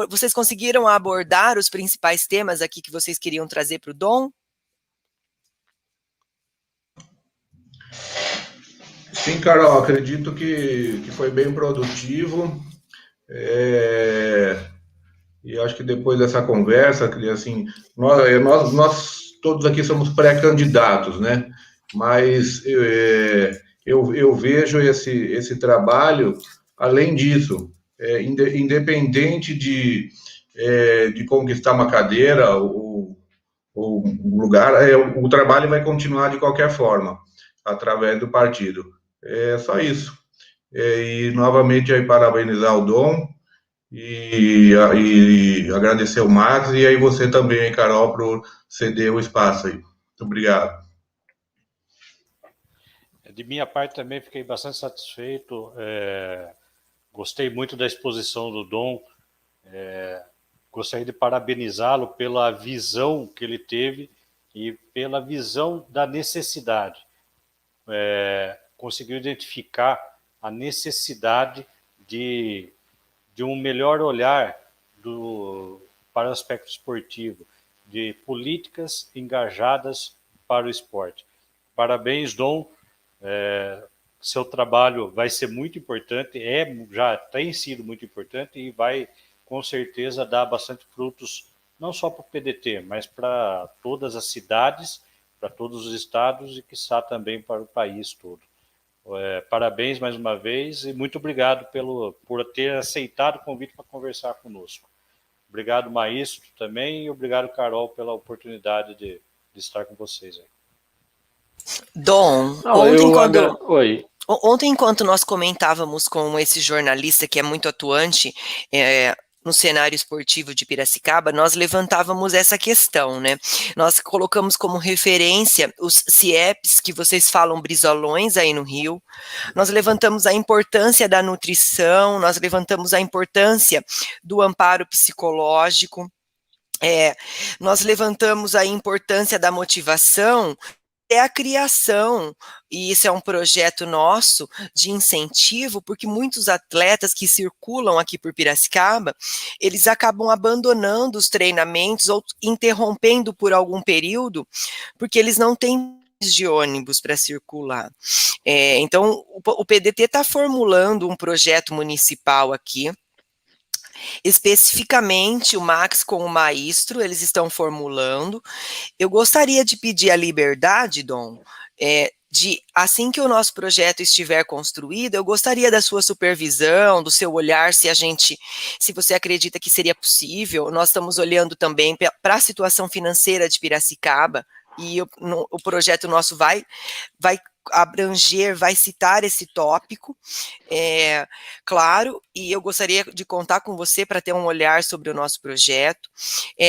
Vocês conseguiram abordar os principais temas aqui que vocês queriam trazer para o Dom? Sim, Carol, acredito que foi bem produtivo. E acho que depois dessa conversa, assim, nós todos aqui somos pré-candidatos, né? Mas eu vejo esse trabalho, além disso, independente de conquistar uma cadeira ou um lugar, o trabalho vai continuar de qualquer forma, através do partido. É só isso. E novamente aí parabenizar o Dom e agradecer o Max e aí você também, Carol, por ceder o espaço aí. Muito obrigado. De minha parte também fiquei bastante satisfeito. Gostei muito da exposição do Dom. Gostaria de parabenizá-lo pela visão que ele teve e pela visão da necessidade. Conseguiu identificar a necessidade de um melhor olhar para o aspecto esportivo, de políticas engajadas para o esporte. Parabéns, Dom. Seu trabalho vai ser muito importante, já tem sido muito importante e vai, com certeza, dar bastante frutos, não só para o PDT, mas para todas as cidades, para todos os estados e, quiçá, também para o país todo. Parabéns mais uma vez e muito obrigado por ter aceitado o convite para conversar conosco. Obrigado, Maestro, também, e obrigado, Carol, pela oportunidade de estar com vocês aí. Dom, ontem, enquanto nós comentávamos com esse jornalista que é muito atuante no cenário esportivo de Piracicaba, nós levantávamos essa questão, né? Nós colocamos como referência os CIEPs, que vocês falam brisolões aí no Rio, nós levantamos a importância da nutrição, nós levantamos a importância do amparo psicológico, nós levantamos a importância da motivação, a criação, e isso é um projeto nosso de incentivo, porque muitos atletas que circulam aqui por Piracicaba, eles acabam abandonando os treinamentos ou interrompendo por algum período, porque eles não têm de ônibus para circular. Então, o PDT está formulando um projeto municipal aqui, especificamente o Max com o Maestro, eles estão formulando. Eu gostaria de pedir a liberdade, Dom, assim que o nosso projeto estiver construído, eu gostaria da sua supervisão, do seu olhar, se você acredita que seria possível. Nós estamos olhando também para a situação financeira de Piracicaba, e o projeto nosso vai abranger, vai citar esse tópico, claro, e eu gostaria de contar com você para ter um olhar sobre o nosso projeto.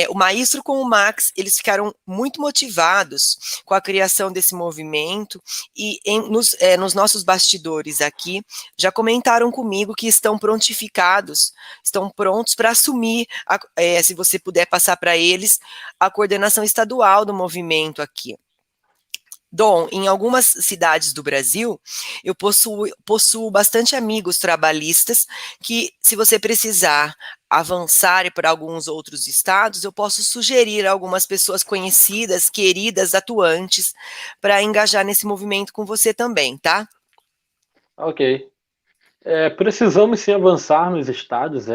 O Maestro com o Max, eles ficaram muito motivados com a criação desse movimento, e nos nossos bastidores aqui, já comentaram comigo que estão prontificados, estão prontos para assumir, se você puder passar para eles, a coordenação estadual do movimento aqui. Dom, em algumas cidades do Brasil, eu possuo bastante amigos trabalhistas que, se você precisar avançar para alguns outros estados, eu posso sugerir algumas pessoas conhecidas, queridas, atuantes, para engajar nesse movimento com você também, tá? Ok. Precisamos sim avançar nos estados,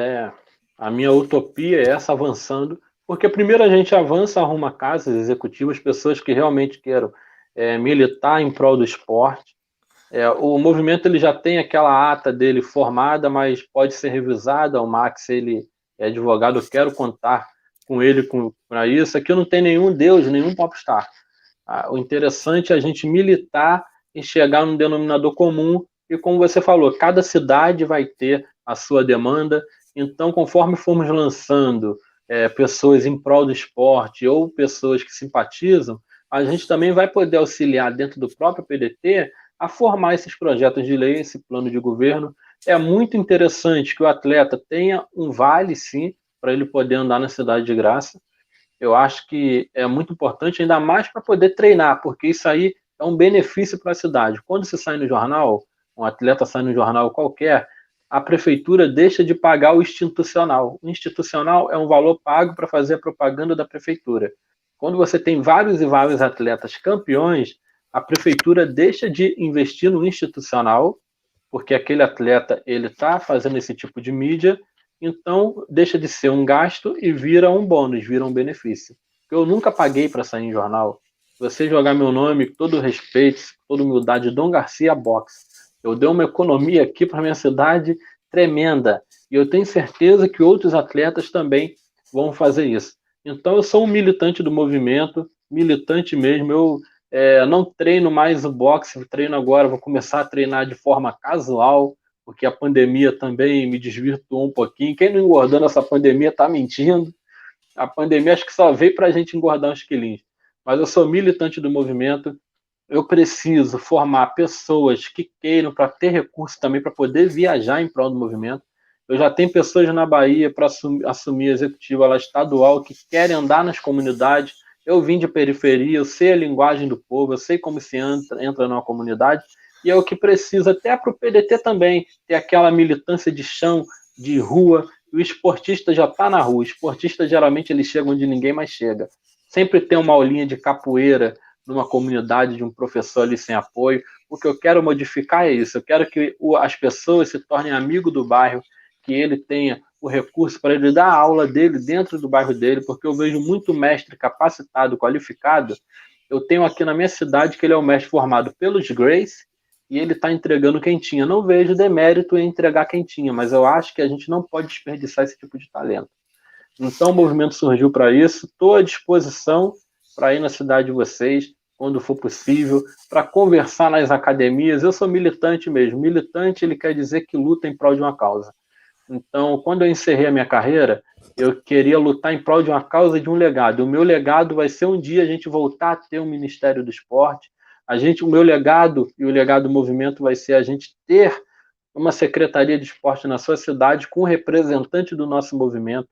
a minha utopia é essa, avançando, porque primeiro a gente avança, arruma casas executivas, pessoas que realmente queiram militar em prol do esporte. O movimento ele já tem aquela ata dele formada, mas pode ser revisada. O Max ele é advogado, eu quero contar com ele para isso. Aqui não tem nenhum Deus, nenhum popstar. O interessante é a gente militar e chegar num denominador comum, e como você falou, cada cidade vai ter a sua demanda. Então, conforme formos lançando pessoas em prol do esporte ou pessoas que simpatizam, a gente também vai poder auxiliar dentro do próprio PDT a formar esses projetos de lei, esse plano de governo. É muito interessante que o atleta tenha um vale, sim, para ele poder andar na cidade de graça. Eu acho que é muito importante, ainda mais para poder treinar, porque isso aí é um benefício para a cidade. Quando se sai no jornal, um atleta sai no jornal qualquer, a prefeitura deixa de pagar o institucional. O institucional é um valor pago para fazer a propaganda da prefeitura. Quando você tem vários e vários atletas campeões, a prefeitura deixa de investir no institucional, porque aquele atleta ele está fazendo esse tipo de mídia, então deixa de ser um gasto e vira um bônus, vira um benefício. Eu nunca paguei para sair em jornal. Se você jogar meu nome, com todo respeito, com toda humildade, Dom Garcia Boxe, eu dei uma economia aqui para minha cidade tremenda. E eu tenho certeza que outros atletas também vão fazer isso. Então eu sou um militante do movimento, militante mesmo. Eu não treino mais o boxe, treino agora, vou começar a treinar de forma casual, porque a pandemia também me desvirtuou um pouquinho. Quem não engordou nessa pandemia está mentindo. A pandemia acho que só veio para a gente engordar uns quilinhos. Mas eu sou militante do movimento. Eu preciso formar pessoas que queiram para ter recurso também para poder viajar em prol do movimento. Eu já tenho pessoas na Bahia para assumir a executiva lá estadual que querem andar nas comunidades. Eu vim de periferia, eu sei a linguagem do povo, eu sei como se entra numa comunidade, e é o que precisa até para o PDT também, ter aquela militância de chão, de rua. O esportista já está na rua, o esportista geralmente ele chega onde ninguém mais chega. Sempre tem uma aulinha de capoeira numa comunidade de um professor ali sem apoio. O que eu quero modificar é isso, eu quero que as pessoas se tornem amigos do bairro, que ele tenha o recurso para ele dar a aula dele dentro do bairro dele, porque eu vejo muito mestre capacitado, qualificado. Eu tenho aqui na minha cidade que ele é um mestre formado pelos Grace e ele está entregando quentinha. Não vejo demérito em entregar quentinha, mas eu acho que a gente não pode desperdiçar esse tipo de talento. Então o movimento surgiu para isso, estou à disposição para ir na cidade de vocês, quando for possível, para conversar nas academias. Eu sou militante mesmo. Militante, ele quer dizer que luta em prol de uma causa. Então, quando eu encerrei a minha carreira, eu queria lutar em prol de uma causa e de um legado. O meu legado vai ser um dia a gente voltar a ter um Ministério do Esporte. O meu legado e o legado do movimento vai ser a gente ter uma Secretaria de Esporte na sua cidade com um representante do nosso movimento.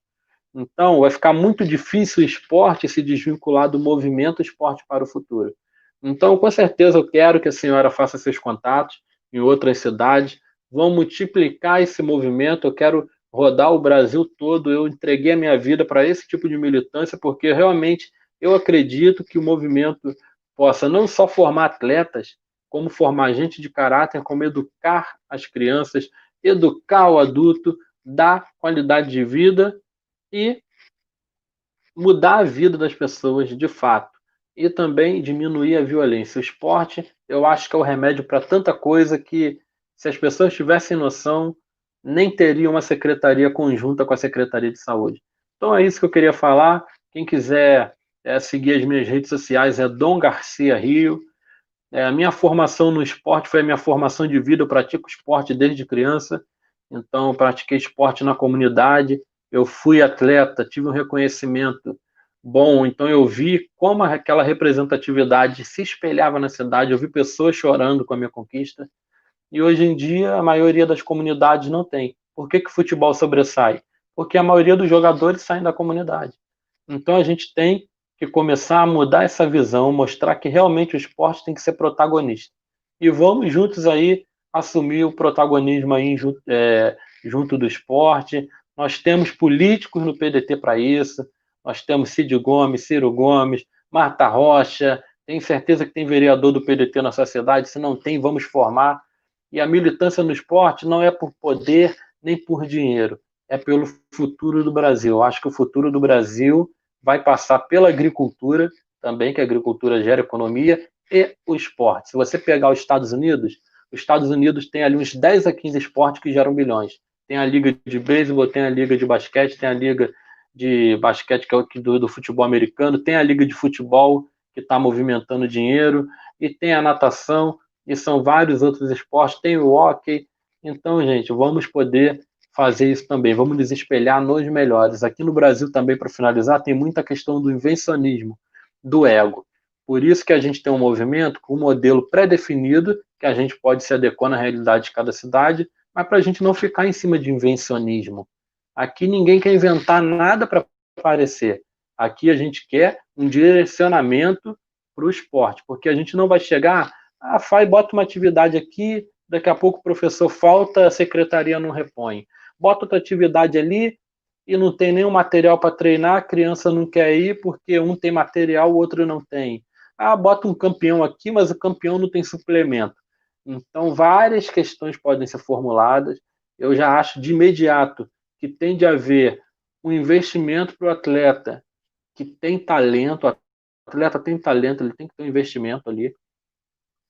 Então, vai ficar muito difícil o esporte se desvincular do movimento Esporte para o Futuro. Então, com certeza, eu quero que a senhora faça seus contatos em outras cidades. Vão multiplicar esse movimento. Eu quero rodar o Brasil todo. Eu entreguei a minha vida para esse tipo de militância, porque realmente eu acredito que o movimento possa não só formar atletas, como formar gente de caráter, como educar as crianças, educar o adulto, dar qualidade de vida e mudar a vida das pessoas de fato. E também diminuir a violência. O esporte, eu acho que é o remédio para tanta coisa que, se as pessoas tivessem noção, nem teria uma secretaria conjunta com a Secretaria de Saúde. Então é isso que eu queria falar. Quem quiser seguir as minhas redes sociais é Dom Garcia Rio. A minha formação no esporte foi a minha formação de vida. Eu pratico esporte desde criança. Então, eu pratiquei esporte na comunidade. Eu fui atleta, tive um reconhecimento bom. Então, eu vi como aquela representatividade se espelhava na cidade. Eu vi pessoas chorando com a minha conquista. E hoje em dia, a maioria das comunidades não tem. Por que o futebol sobressai? Porque a maioria dos jogadores saem da comunidade. Então, a gente tem que começar a mudar essa visão, mostrar que realmente o esporte tem que ser protagonista. E vamos juntos aí assumir o protagonismo aí junto do esporte. Nós temos políticos no PDT para isso. Nós temos Cid Gomes, Ciro Gomes, Marta Rocha. Tenho certeza que tem vereador do PDT na sociedade. Se não tem, vamos formar. E a militância no esporte não é por poder nem por dinheiro. É pelo futuro do Brasil. Eu acho que o futuro do Brasil vai passar pela agricultura, também, que a agricultura gera economia, e o esporte. Se você pegar os Estados Unidos tem ali uns 10 a 15 esportes que geram bilhões. Tem a liga de beisebol, tem a liga de basquete, tem a liga de basquete que é do futebol americano, tem a liga de futebol que está movimentando dinheiro, e tem a natação, e são vários outros esportes, tem o hóquei. Então, gente, vamos poder fazer isso também, vamos nos espelhar nos melhores. Aqui no Brasil também, para finalizar, tem muita questão do invencionismo, do ego. Por isso que a gente tem um movimento com um modelo pré-definido, que a gente pode se adequar na realidade de cada cidade, mas para a gente não ficar em cima de invencionismo. Aqui ninguém quer inventar nada para aparecer. Aqui a gente quer um direcionamento para o esporte, porque a gente não vai chegar, faz, bota uma atividade aqui, daqui a pouco o professor falta, a secretaria não repõe. Bota outra atividade ali e não tem nenhum material para treinar, a criança não quer ir porque um tem material, o outro não tem. Bota um campeão aqui, mas o campeão não tem suplemento. Então, várias questões podem ser formuladas. Eu já acho de imediato que tem de haver um investimento para o atleta que tem talento. O atleta tem talento, ele tem que ter um investimento ali,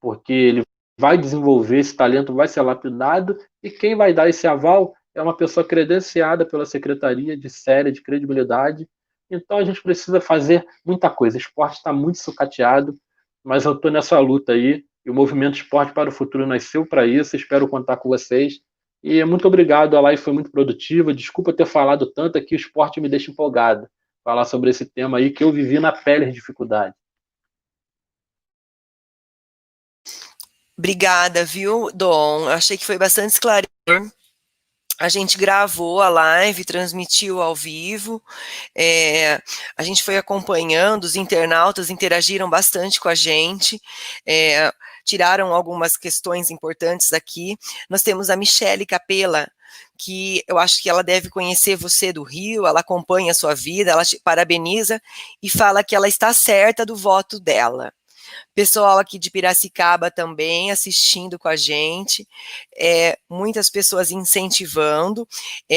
porque ele vai desenvolver esse talento, vai ser lapidado, e quem vai dar esse aval é uma pessoa credenciada pela secretaria, de séria, de credibilidade. Então a gente precisa fazer muita coisa. O esporte está muito sucateado, mas eu estou nessa luta aí, e o Movimento Esporte para o Futuro nasceu para isso. Espero contar com vocês. E muito obrigado, a live foi muito produtiva. Desculpa ter falado tanto aqui, o esporte me deixa empolgado. Falar sobre esse tema aí que eu vivi na pele de dificuldade. Obrigada, viu, Dom? Achei que foi bastante esclarecedor. A gente gravou a live, transmitiu ao vivo, a gente foi acompanhando, os internautas interagiram bastante com a gente, tiraram algumas questões importantes aqui. Nós temos a Michele Capella, que eu acho que ela deve conhecer você do Rio, ela acompanha a sua vida, ela te parabeniza e fala que ela está certa do voto dela. Pessoal aqui de Piracicaba também assistindo com a gente, muitas pessoas incentivando,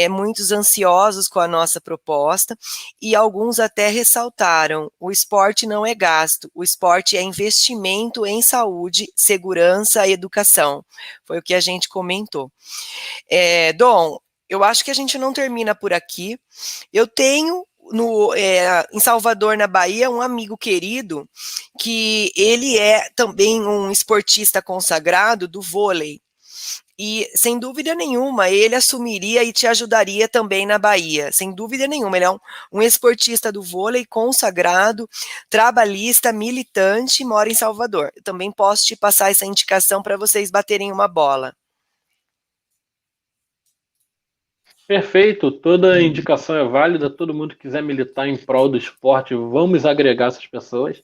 muitos ansiosos com a nossa proposta, e alguns até ressaltaram: o esporte não é gasto, o esporte é investimento em saúde, segurança e educação. Foi o que a gente comentou. Dom, eu acho que a gente não termina por aqui. Eu tenho em Salvador, na Bahia, um amigo querido, que ele é também um esportista consagrado do vôlei, e sem dúvida nenhuma, ele assumiria e te ajudaria também na Bahia, sem dúvida nenhuma. Ele é um esportista do vôlei consagrado, trabalhista, militante, mora em Salvador. Eu também posso te passar essa indicação para vocês baterem uma bola. Perfeito, toda indicação é válida, todo mundo que quiser militar em prol do esporte, vamos agregar essas pessoas.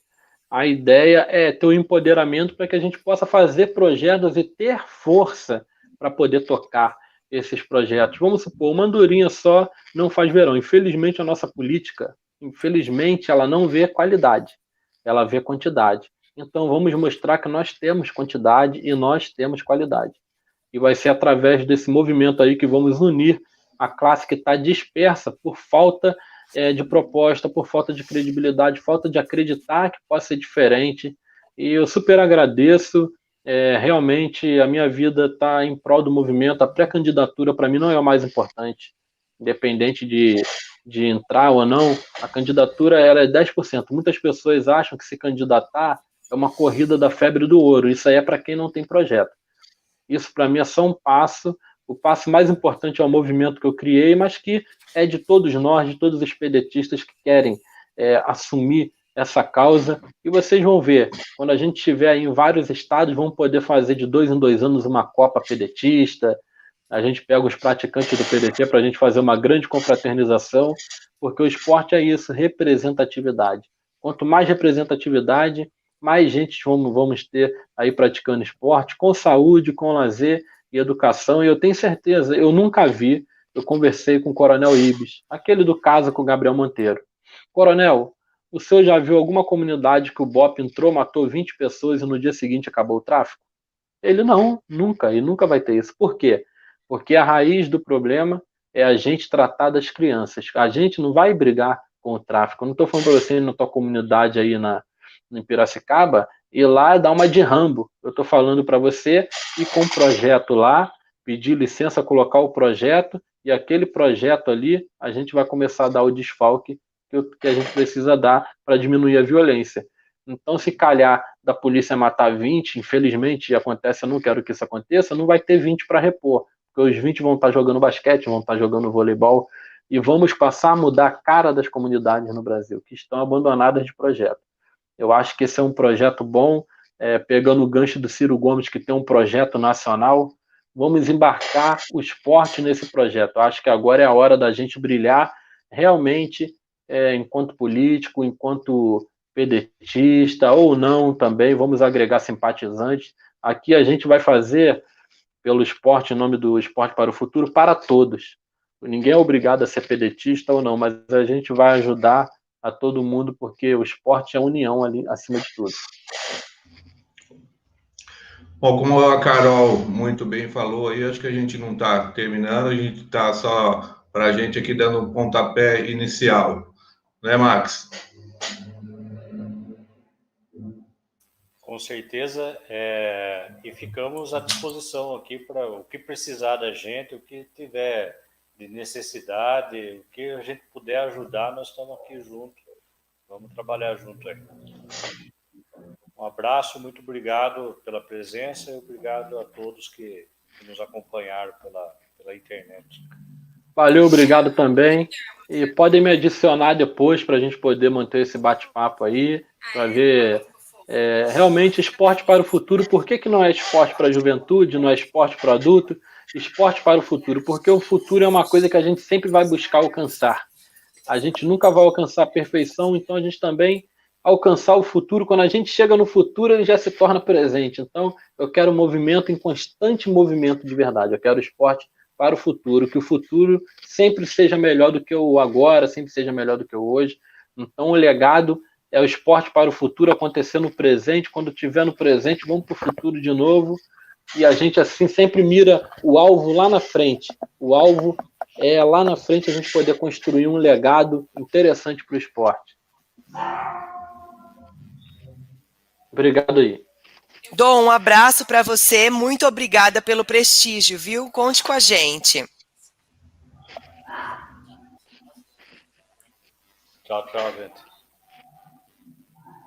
A ideia é ter o empoderamento para que a gente possa fazer projetos e ter força para poder tocar esses projetos. Vamos supor, uma andorinha só não faz verão. Infelizmente, a nossa política, ela não vê qualidade, ela vê quantidade. Então, vamos mostrar que nós temos quantidade e nós temos qualidade. E vai ser através desse movimento aí que vamos unir a classe que está dispersa por falta de proposta, por falta de credibilidade, falta de acreditar que possa ser diferente. E eu super agradeço. Realmente a minha vida está em prol do movimento. A pré-candidatura para mim não é o mais importante, independente de entrar ou não. A candidatura ela é 10%. Muitas pessoas acham que se candidatar é uma corrida da febre do ouro. Isso aí é para quem não tem projeto. Isso para mim é só um passo. O passo mais importante é o movimento que eu criei, mas que é de todos nós, de todos os pedetistas que querem assumir essa causa. E vocês vão ver, quando a gente estiver em vários estados, vamos poder fazer de 2 em 2 anos uma Copa Pedetista. A gente pega os praticantes do PDT para a gente fazer uma grande confraternização, porque o esporte é isso, representatividade. Quanto mais representatividade, mais gente vamos ter aí praticando esporte, com saúde, com lazer e educação. E eu tenho certeza, eu nunca vi, eu conversei com o Coronel Ibis, aquele do caso com o Gabriel Monteiro. Coronel, o senhor já viu alguma comunidade que o BOP entrou, matou 20 pessoas e no dia seguinte acabou o tráfico? Ele não, nunca, e nunca vai ter isso. Por quê? Porque a raiz do problema é a gente tratar das crianças. A gente não vai brigar com o tráfico. Eu não estou falando para você na tua comunidade aí em Piracicaba ir lá dar uma de Rambo. Eu estou falando para você ir com um projeto lá, pedir licença, colocar o projeto, e aquele projeto ali a gente vai começar a dar o desfalque que a gente precisa dar para diminuir a violência. Então, se calhar da polícia matar 20, infelizmente acontece, eu não quero que isso aconteça, não vai ter 20 para repor, porque os 20 vão estar jogando basquete, vão estar jogando voleibol, e vamos passar a mudar a cara das comunidades no Brasil, que estão abandonadas de projeto. Eu acho que esse é um projeto bom, pegando o gancho do Ciro Gomes, que tem um projeto nacional, vamos embarcar o esporte nesse projeto. Eu acho que agora é a hora da gente brilhar realmente enquanto político, enquanto pedetista ou não também, vamos agregar simpatizantes. Aqui a gente vai fazer pelo esporte, em nome do Esporte para o Futuro, para todos. Ninguém é obrigado a ser pedetista ou não, mas a gente vai ajudar a todo mundo, porque o esporte é união ali, acima de tudo. Bom, como a Carol muito bem falou aí, acho que a gente não está terminando, a gente está só para a gente aqui dando um pontapé inicial. Né, Max? Com certeza, e ficamos à disposição aqui para o que precisar da gente, o que tiver de necessidade, o que a gente puder ajudar, nós estamos aqui juntos. Vamos trabalhar junto aí. Um abraço, muito obrigado pela presença e obrigado a todos que nos acompanharam pela internet. Valeu, obrigado também. E podem me adicionar depois para a gente poder manter esse bate-papo aí, para ver realmente esporte para o futuro. Por que não é esporte para a juventude, não é esporte para o adulto? Esporte para o futuro, porque o futuro é uma coisa que a gente sempre vai buscar alcançar. A gente nunca vai alcançar a perfeição, então a gente também alcançar o futuro. Quando a gente chega no futuro, ele já se torna presente. Então, eu quero movimento em constante movimento de verdade. Eu quero esporte para o futuro, que o futuro sempre seja melhor do que o agora, sempre seja melhor do que o hoje. Então, o legado é o esporte para o futuro acontecer no presente. Quando estiver no presente, vamos para o futuro de novo. E a gente, assim, sempre mira o alvo lá na frente. O alvo é lá na frente a gente poder construir um legado interessante para o esporte. Obrigado aí. Dom, um abraço para você, muito obrigada pelo prestígio, viu? Conte com a gente. Tchau, tchau, gente.